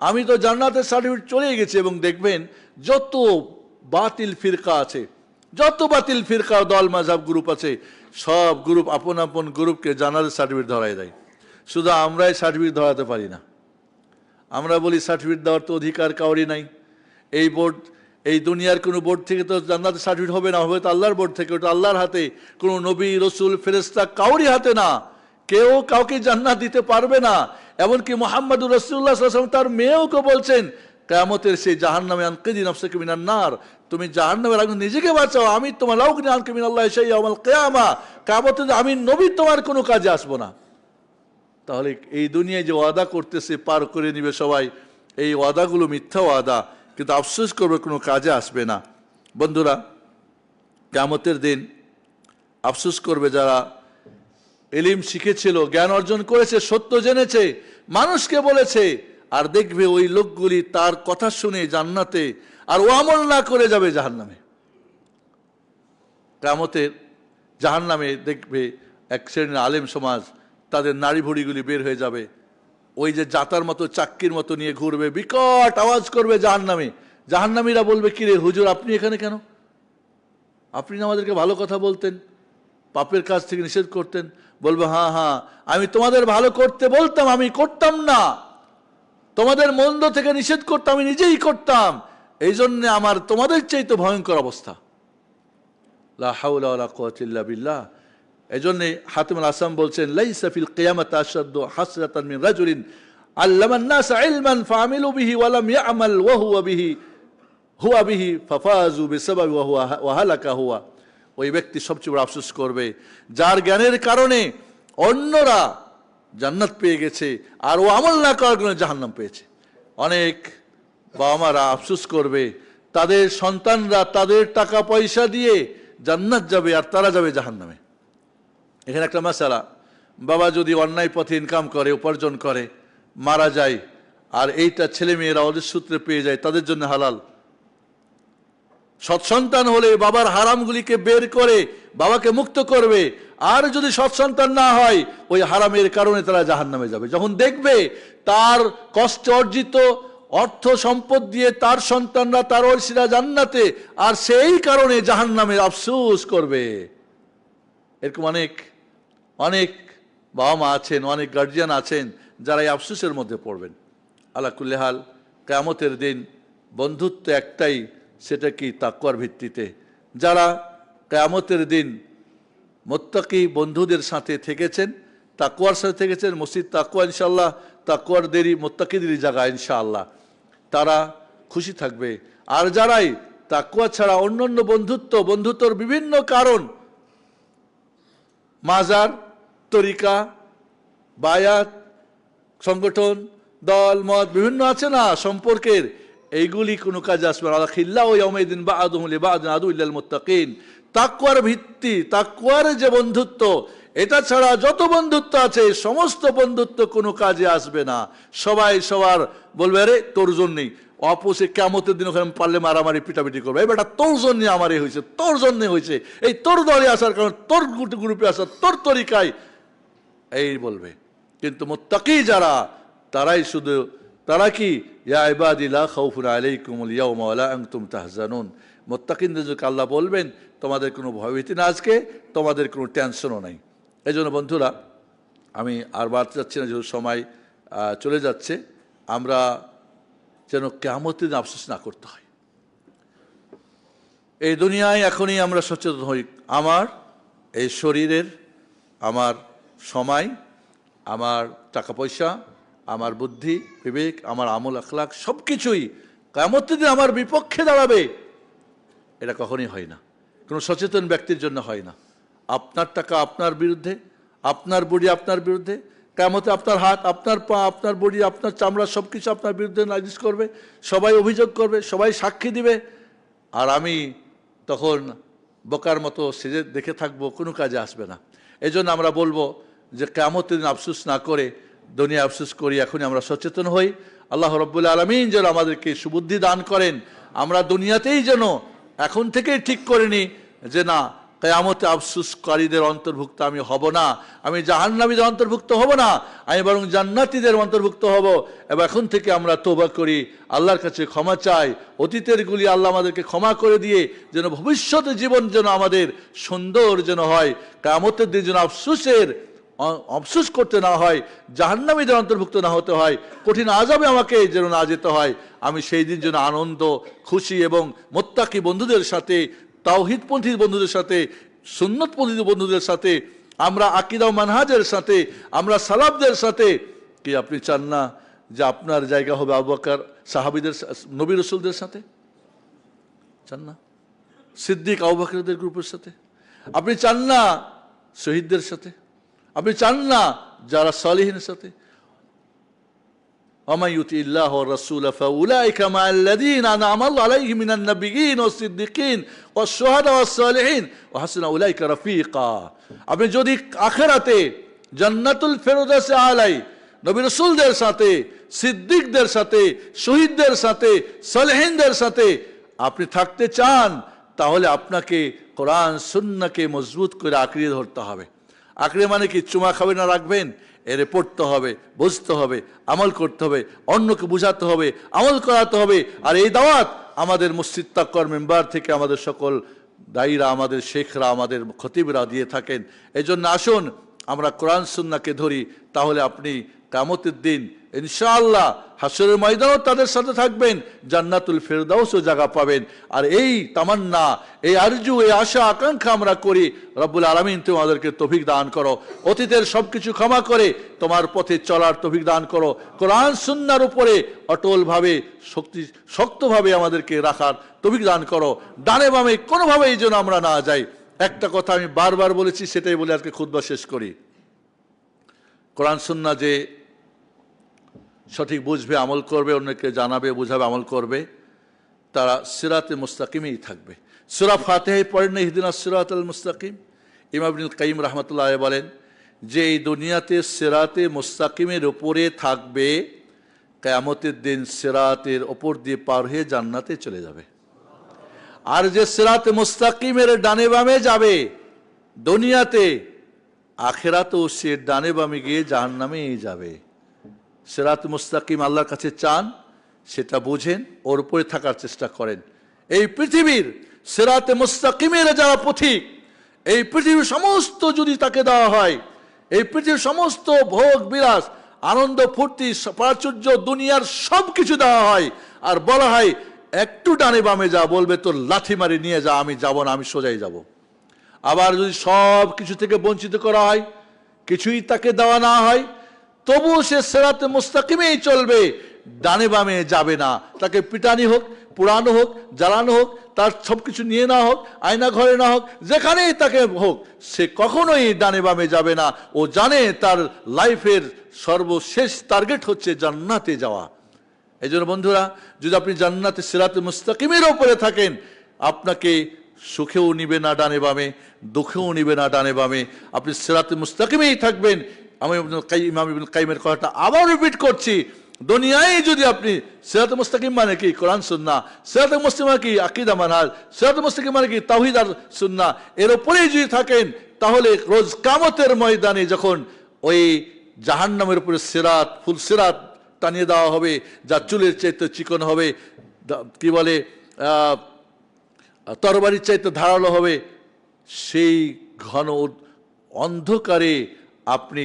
আমি তো জান্নাতের সার্টিফিকেট চলে গেছে। এবং দেখবেন যত বাতিল ফিরকা আছে, যত বাতিল ফিরকা দল মাযহাব গ্রুপ আছে, সব গ্রুপ আপন আপন গ্রুপকে জান্নাতের সার্টিফিকেট ধরাই দেয়। শুধু আমরাই সার্টিফিকেট ধরাতে পারি না। আমরা বলি সার্টিফিকেট দেওয়ার তো অধিকার কাউরি নাই। এই বোর্ড, এই দুনিয়ার কোনো বোর্ড থেকে তো জান্নাতের সার্টিফিকেট হবে না, হবে তো আল্লাহর বোর্ড থেকে। ওটা আল্লাহর হাতে, কোনো নবী রসুল ফেরেশতা কাউরি হাতে না। কেউ কাউকে জান্নাত দিতে পারবে না। এমনকি মুহাম্মদুর রাসূলুল্লাহ সাল্লাল্লাহু আলাইহি ওয়াসাল্লাম তার মেয়েওকে বলছেন কিয়ামতের সেই জাহান্নামে আনকিদি নাফসাকা মিনান নার, তুমি জাহান্নামের আগুন নিজেকে বাঁচাও, আমি তোমার লাউকনি আনকা মিনাল্লাহি শাইআ ইয়াউমাল কিয়ামা, কিয়ামতে আমি নবী তোমার কোনো কাজে আসবো না। তাহলে এই দুনিয়ায় যে ওয়াদা করতেছে পার করে নিবে সবাই, এই ওয়াদাগুলো মিথ্যা ওয়াদা, কিন্তু আফসোস করবে কোনো কাজে আসবে না। বন্ধুরা, কিয়ামতের দিন আফসোস করবে যারা ইলম শিখেছিল, জ্ঞান অর্জন করেছে, সত্য জেনেছে, মানুষকে বলেছে, আর দেখবে ওই লোকগুলি তার কথা শুনে জান্নাতে, আর ও আমল না করে যাবে জাহান্নামে। কিয়ামতের জাহান্নামে দেখবে এক শ্রেণীর আলেম সমাজ, তাদের নাড়ি ভুড়িগুলি বের হয়ে যাবে, ওই যে জাতার মতো চাক্কির মতো নিয়ে ঘুরবে, বিকট আওয়াজ করবে জাহান্নামে। জাহান্নামীরা বলবে, কিরে হুজুর আপনি এখানে কেন? আপনি না আমাদেরকে ভালো কথা বলতেন, পাপের কাজ থেকে নিষেধ করতেন। বলবে, হ্যাঁ হ্যাঁ, আমি তোমাদের ভালো করতে বলতাম, আমি করতাম না। তোমাদের মন্দ থেকে নিষেধ করতাম, আমি নিজেই করতাম। এই জন্য আমার তোমাদের চাইতে ভয়ঙ্কর অবস্থা। লা হাওলা ওয়ালা কুওয়াতা ইল্লা বিল্লাহ। এজন্যে হাতিমুল আসাম বলছেন, লাইসা ফিল কিয়ামাতি আশাদ্দু হাসরাতান মিন রাজুলিন আল্লামান নাস ইলমান ফাআমিলু বিহি ওয়া লাম ইয়ামাল ওয়া হুয়া বিহি ফাফাজু বিসাবাবি ওয়া হালাকা হুয়া। ওই ব্যক্তি সবচেয়ে বড় আফসোস করবে যার জ্ঞানের কারণে অন্যরা জান্নাত পেয়ে গেছে, আর ও আমল না করার কারণে জাহান্নাম পেয়েছে। অনেক বাবা মারা আফসোস করবে, তাদের সন্তানরা তাদের টাকা পয়সা দিয়ে জান্নাত যাবে, আর তারা যাবে জাহান্নামে। এখানে একটা মাসালা, বাবা যদি অন্যায় পথে ইনকাম করে, উপার্জন করে, মারা যায়, আর এইটা ছেলে মেয়েরা ওদের সূত্রে পেয়ে যায়, তাদের জন্য হালাল। সৎসন্তান হলে বাবার হারামগুলিকে বের করে বাবাকে মুক্ত করবে, আর যদি সৎসন্তান না হয়, ওই হারামের কারণে তারা জাহান্নামে যাবে। যখন দেখবে তার কষ্ট অর্জিত অর্থ সম্পদ দিয়ে তার সন্তানরা, তার ওয়ারিসরা জান্নাতে, আর সেই কারণে জাহান্নামে আফসোস করবে। এরকম অনেক অনেক বাবা মা আছেন, অনেক গার্জিয়ান আছেন, যারা এই আফসোসের মধ্যে পড়বেন। আলা কুল্লি হাল, কিয়ামতের দিন বন্ধুত্ব একটাই, সেটা কি? তাকওয়ার ভিত্তিতে। যারা কিয়ামতের দিন মুত্তাকি বন্ধুদের সাথে থেকেছেন, তাকওয়ার সাথে থেকেছেন, মসজিদ তাকওয়া ইনশাআল্লাহ, তাকওয়ার দেরি মুত্তাকিদেরই জায়গা ইনশাআল্লাহ, তারা খুশি থাকবে। আর যারাই তাকওয়া ছাড়া অন্যান্য বন্ধুত্বর বিভিন্ন কারণ, মাজার, তরিকা, বায়াত, সংগঠন, দল মত বিভিন্ন আছে না সম্পর্কের, এইগুলি কোনো কাজে আসবে না। আখিল্লাহু ইয়াউমাইদিন বা'দুহুম লিবা'দিন আদু ইল্লাল মুত্তাকিন। তাকওয়ার ভিত্তি, তাকওয়ার যে বন্ধুত্ব, এটা ছাড়া যত বন্ধুত্ব আছে সমস্ত বন্ধুত্ব কোনো কাজে আসবে না। সবাই সবার বলবে আরে তোর জন্যই, অপোসে কিয়ামতের দিন ওখানে পারলে মারামারি পিটাপিটি করবে, এই বেটা তোর জন্য আমার এই হয়েছে, তোর জন্য হয়েছে, এই তোর দলে আসার কারণ, তোর গ্রুপে আসার, তোর তরিকায়, এই বলবে। কিন্তু মুত্তাকি যারা, তারাই শুধু, তারা কি ইয়া ইবাদি লা খাউফুন আলাইকুমুল ইয়াওমা ওয়া লা আনতুম তাহজানুন। মুত্তাকিনদেরকে আল্লাহ বলবেন তোমাদের কোনো ভয়ভীতি না, আজকে তোমাদের কোনো টেনশনও নাই। এই জন্য বন্ধুরা, আমি আর বাড়তে যাচ্ছি না, যেহেতু সময় চলে যাচ্ছে, আমরা যেন কিয়ামতের দিন আফসোস না করতে হয়। এই দুনিয়ায় এখনই আমরা সচেতন হই, আমার এই শরীরের, আমার সময়, আমার টাকা পয়সা, আমার বুদ্ধি বিবেক, আমার আমল আখলাক সব কিছুই কিয়ামতের দিন আমার বিপক্ষে দাঁড়াবে। এটা কখনই হয় না, কোনো সচেতন ব্যক্তির জন্য হয় না। আপনার টাকা আপনার বিরুদ্ধে, আপনার বডি আপনার বিরুদ্ধে, কিয়ামতে আপনার হাত, আপনার পা, আপনার বডি, আপনার চামড়া সব কিছু আপনার বিরুদ্ধে নালিশ করবে, সবাই অভিযোগ করবে, সবাই সাক্ষী দিবে। আর আমি তখন বোকার মতো সেজে দেখে থাকবো, কোনো কাজে আসবে না। এই জন্য আমরা বলবো যে কিয়ামতের দিন আফসোস না করে দুনিয়া আফসোস করি, এখনই আমরা সচেতন হই। আল্লাহ রাব্বুল আলামিন যেন আমাদেরকে সুবুদ্ধি দান করেন, আমরা দুনিয়াতেই যেন এখন থেকেই ঠিক করে নিই যে না, কিয়ামতে আফসোসকারীদের অন্তর্ভুক্ত আমি হব না, আমি জাহান্নামীদের অন্তর্ভুক্ত হব না, আমি বরং জান্নাতীদের অন্তর্ভুক্ত হব। এবং এখন থেকে আমরা তওবা করি, আল্লাহর কাছে ক্ষমা চাই, অতীতের গুলি আল্লাহ আমাদেরকে ক্ষমা করে দিয়ে যেন ভবিষ্যতে জীবন যেন আমাদের সুন্দর যেন হয়, কিয়ামতের দিন যেন আফসোস করতে না হয়, জাহান্নামীদের অন্তর্ভুক্ত না হতে হয়, কঠিন আযাবে আমাকে যেন না যেতে হয়। আমি সেই দিন যেন আনন্দ খুশি এবং মুত্তাকি বন্ধুদের সাথে, তাওহীদপন্থী বন্ধুদের সাথে, সুন্নতপন্থী বন্ধুদের সাথে, আমরা আকীদা ও মানহাজের সাথে, আমরা সালাফদের সাথে, কি আপনি চান না যে আপনার জায়গা হবে আবু বকর সাহাবীদের, নবী রাসূলদের সাথে? চান না? সিদ্দিক আবু বকরদের গ্রুপের সাথে? আপনি চান না শহীদদের সাথে? আপনি চান না যারা সালিহিনের সাথে? ওয়া মান ইউতিল্লাহ ওয়া রাসূলা ফাউলাইকা মা'আল্লাযীনা আন'আমা আল্লাহু আলাইহিম মিনান নাবিয়্যিন ওয়াস সিদ্দিকিন ওয়াস শুহাদা ওয়াস সালিহিন ওয়া হাসানা উলাইকা রাফীকা। আপনি যদি আখিরাতে জান্নাতুল ফেরদাউসে আলাই নবী রাসূলদের সাথে, সিদ্দিকদের সাথে, শহীদদের সাথে, সালিহিনদের সাথে আপনি থাকতে চান, তাহলে আপনাকে কোরআন সুন্নাহকে মজবুত করে আঁকড়ে ধরতে হবে। আঁকড়ে মানে কি চুমা খাবেন না রাখবেন, এরে পড়তে হবে, বুঝতে হবে, আমল করতে হবে, অন্যকে বুঝাতে হবে, আমল করাতে হবে। আর এই দাওয়াত আমাদের মসজিদ তাকওয়ার মেম্বার থেকে আমাদের সকল দায়ীরা, আমাদের শেখরা, আমাদের খতিবরা দিয়ে থাকেন। এই জন্য আসুন আমরা কোরআন সুন্নাহকে ধরি, তাহলে আপনি কিয়ামতের দিন ইনশাআল্লাহ হাসরের ময়দানেও তাদের সাথে থাকবেন, জান্নাতুল ফেরদাউসও জায়গা পাবেন। আর এই তামান্না, এই আরজু, এই আশা আকাঙ্ক্ষা আমরা করি, রব্বুল আলামিন তুমি আমাদেরকে তৌফিক দান করো, অতীতের সব কিছু ক্ষমা করে তোমার পথে চলার তৌফিক দান করো, কোরআন সুন্নাহর উপরে অটলভাবে শক্তভাবে আমাদেরকে রাখার তৌফিক দান করো, ডানে বামে কোনোভাবেই যেন আমরা না যাই। একটা কথা আমি বারবার বলেছি, সেটাই বলে আজকে খুতবা শেষ করি। কোরআন সুন্নাহ যে সঠিক বুঝবে, আমল করবে, অন্যকে জানাবে, বুঝাবে, আমল করবে, তারা সিরাতে মুস্তাকিমেই থাকবে। সূরা ফাতিহায় পড়েন না ইহদিনাস সিরাতাল মুস্তাকিম? ইমাম ইবনুল কাইয়িম রাহমাতুল্লাহ আলাইহি বলেন যে এই দুনিয়াতে সিরাতে মুস্তাকিমের উপরে থাকবে, কিয়ামতের দিন সিরাতের ওপর দিয়ে পার হয়ে জান্নাতে চলে যাবে। আর যে সিরাতে মুস্তাকিমের ডানে বামে যাবে দুনিয়াতে, আখিরাতেও সে ডানে বামে গিয়ে জাহান্নামেই যাবে। সিরাত মুস্তাকিম আল্লাহর কাছে চান, সেটা বুঝেন, ওর উপরে থাকার চেষ্টা করেন। এই পৃথিবীর সিরাতে মুস্তাকিমের যারা পথিক, এই পৃথিবীর সমস্ত যদি তাকে দেওয়া হয়, এই পৃথিবীর সমস্ত ভোগ বিলাস, আনন্দ ফুর্তি প্রাচুর্য, দুনিয়ার সব কিছু দেওয়া হয়, আর বলা হয় একটু ডানে বামে যা, বলবে তোর লাথি মারি নিয়ে যা, আমি যাব না, আমি সোজাই যাব। আবার যদি সব কিছু থেকে বঞ্চিত করা হয়, কিছুই তাকে দেওয়া না হয়, তবুও সে সিরাতে মুস্তাকিমেই চলবে, ডানে বামে যাবে না। তাকে পিটানি হোক, পুরানো হোক, জ্বালানো হোক, তার সব কিছু নিয়ে না হোক, আয়না ঘরে না হোক, যেখানেই তাকে হোক, সে কখনোই ডানে বামে যাবে না। ও জানে তার লাইফের সর্বশেষ টার্গেট হচ্ছে জান্নাতে যাওয়া। এই জন্য বন্ধুরা, যদি আপনি জান্নাতে সিরাতে মুস্তাকিমের উপরে থাকেন, আপনাকে সুখেও নিবে না ডানে বামে, দুঃখেও নিবে না ডানে বামে, আপনি সিরাতে মুস্তাকিমেই থাকবেন। আমি ইমাম ইবনে কাইমের কথাটা আবার রিপিট করছি, দুনিয়ায় যদি আপনি সিরাতে মুস্তাকিম মানে কি? কোরআন সুন্নাহ। সিরাতে মুস্তাকিম মানে কি? আকীদা মানহাজ। সিরাতে মুস্তাকিম মানে কি? তাওহীদ আর সুন্নাহ। এর উপরেই যদি থাকেন, তাহলে রোজ কিয়ামতের ময়দানে যখন ওই জাহান্নামের উপরে সিরাত, ফুল সিরাত টানিয়ে দেওয়া হবে, যা চুলের চাইতে চিকন হবে, কি বলে তরবারির চাইতে ধারালো হবে, সেই ঘন অন্ধকারে আপনি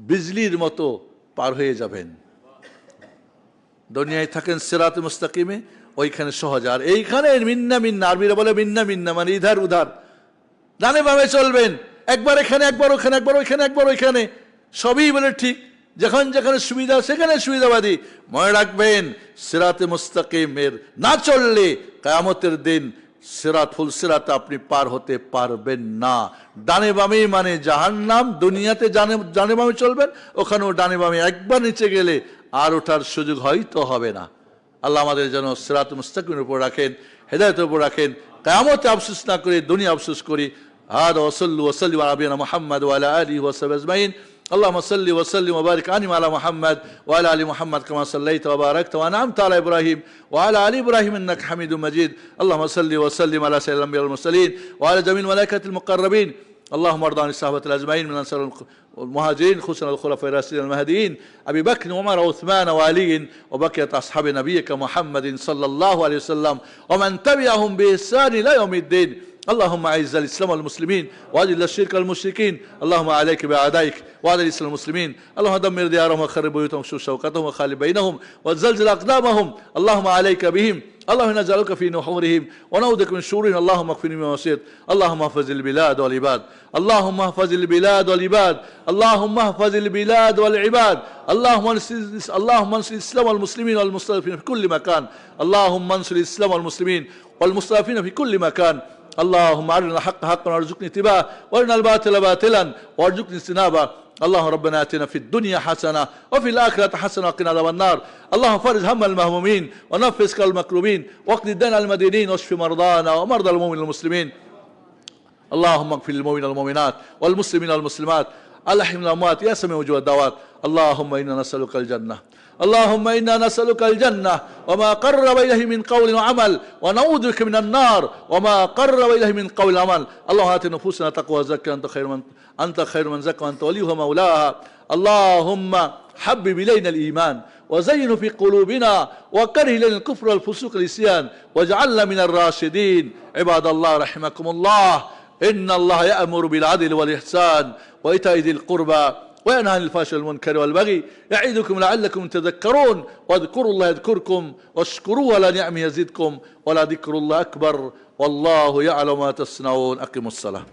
বিজলির মতো পার হয়ে যাবেন। দুনিয়ায় থাকেন সিরাতে মুস্তাকিমে, ওইখানে সহজ। আর এইখানে মিন্না মিন্না, আরবিরা বলে মিন্না মিন্না মানে ইধার উধার, ডানে বামে চলবেন, একবার এখানে, একবার ওখানে, একবার ওইখানে, একবার ওইখানে, সবই বলে ঠিক, যখন যেখানে সুবিধা সেখানে সুবিধাবাদী। মনে রাখবেন, সিরাতে মুস্তাকিমের না চললে কিয়ামতের দিন সিরাত, ফুল সিরাতে আপনি পার হতে পারবেন না। ডানে বামে মানে জাহান্নাম। দুনিয়াতে ডানে বামে চলবেন, ওখানেও ডানে বামে, একবার নিচে গেলে আর ওঠার সুযোগ হয়তো হবে না। আল্লাহ আমাদের যেন সিরাত মুস্তাকিমের উপর রাখেন, হেদায়েতের উপর রাখেন, কিয়ামতে আফসোস না করে দুনিয়া আফসোস করি। হাদা ওয়া সাল্লু ওয়া সাল্লিমু আলা নবিয়িনা মুহাম্মদ ওয়া আলা আলিহি ওয়া সাহবিহি আজমাইন। اللهم صل وسلم وبارك وانعم على محمد وعلى ال محمد كما صليت وباركت وانعمت على ابراهيم وعلى ال ابراهيم انك حميد مجيد. اللهم صل وسلم على سيد الانبياء والمرسلين وعلى جميع الملائكه المقربين. اللهم ارض عن الصحابه الاجمعين من انصار المهاجرين، خصوصا الخلفاء الراشدين المهديين ابي بكر وعمر وعثمان وعلي وبقيه اصحاب نبيك محمد صلى الله عليه وسلم ومن تبعهم باحسان الى يوم الدين. اللهم اعز الاسلام والمسلمين واذل الشرك والمشركين. اللهم عليك باعدائك واذل الاسلام والمسلمين. اللهم دمر ديارهم وخرب بيوتهم وشوش شوكتهم وخالف بينهم وزلزل اقدامهم. اللهم عليك بهم. اللهم نجعلك في نحورهم ونعوذك من شرورهم. اللهم اكفني بما شئت. اللهم احفظ البلاد والعباد. اللهم احفظ البلاد والعباد. اللهم احفظ البلاد والعباد. اللهم انصر الاسلام والمسلمين والمستضعفين في كل مكان. اللهم انصر الاسلام والمسلمين والمستضعفين في كل مكان. اللهم أرنا الحق حقا وارزقنا اتباعه وارنا الباطل باطلا وارزقنا اجتنابه. اللهم ربنا آتنا في الدنيا حسنة وفي الآخرة حسنة وقنا عذاب النار. اللهم فرج هم المهمومين ونفس كرب المكروبين واقض الدين على المدينين واشف مرضانا ومرضى المؤمنين المسلمين. اللهم اغفر للمؤمنين والمؤمنات والمسلمين والمسلمات الأحياء من الأموات يا سميع وجوه الدعوات. اللهم إنا نسألك الجنة. اللهم إنا نسألك الجنة وما قرب إليه من قول وعمل، ونعوذ بك من النار وما قرب إليه من قول وعمل. اللهم آت نفوسنا تقوى زكاة، أنت خير من زكى وأنت وليها مولاها. اللهم حبب إلينا الإيمان وزينه في قلوبنا وكره إلينا الكفر والفسوق والعصيان واجعلنا من الراشدين. عباد الله رحمكم الله، إن الله يأمر بالعدل والإحسان وإيتاء ذي القربى وينهى عن الفحشاء والمنكر والبغي يعظكم لعلكم تذكرون. واذكروا الله يذكركم واشكروه على نعمه يزدكم ولذكر الله أكبر والله يعلم ما تصنعون. أقيموا الصلاة.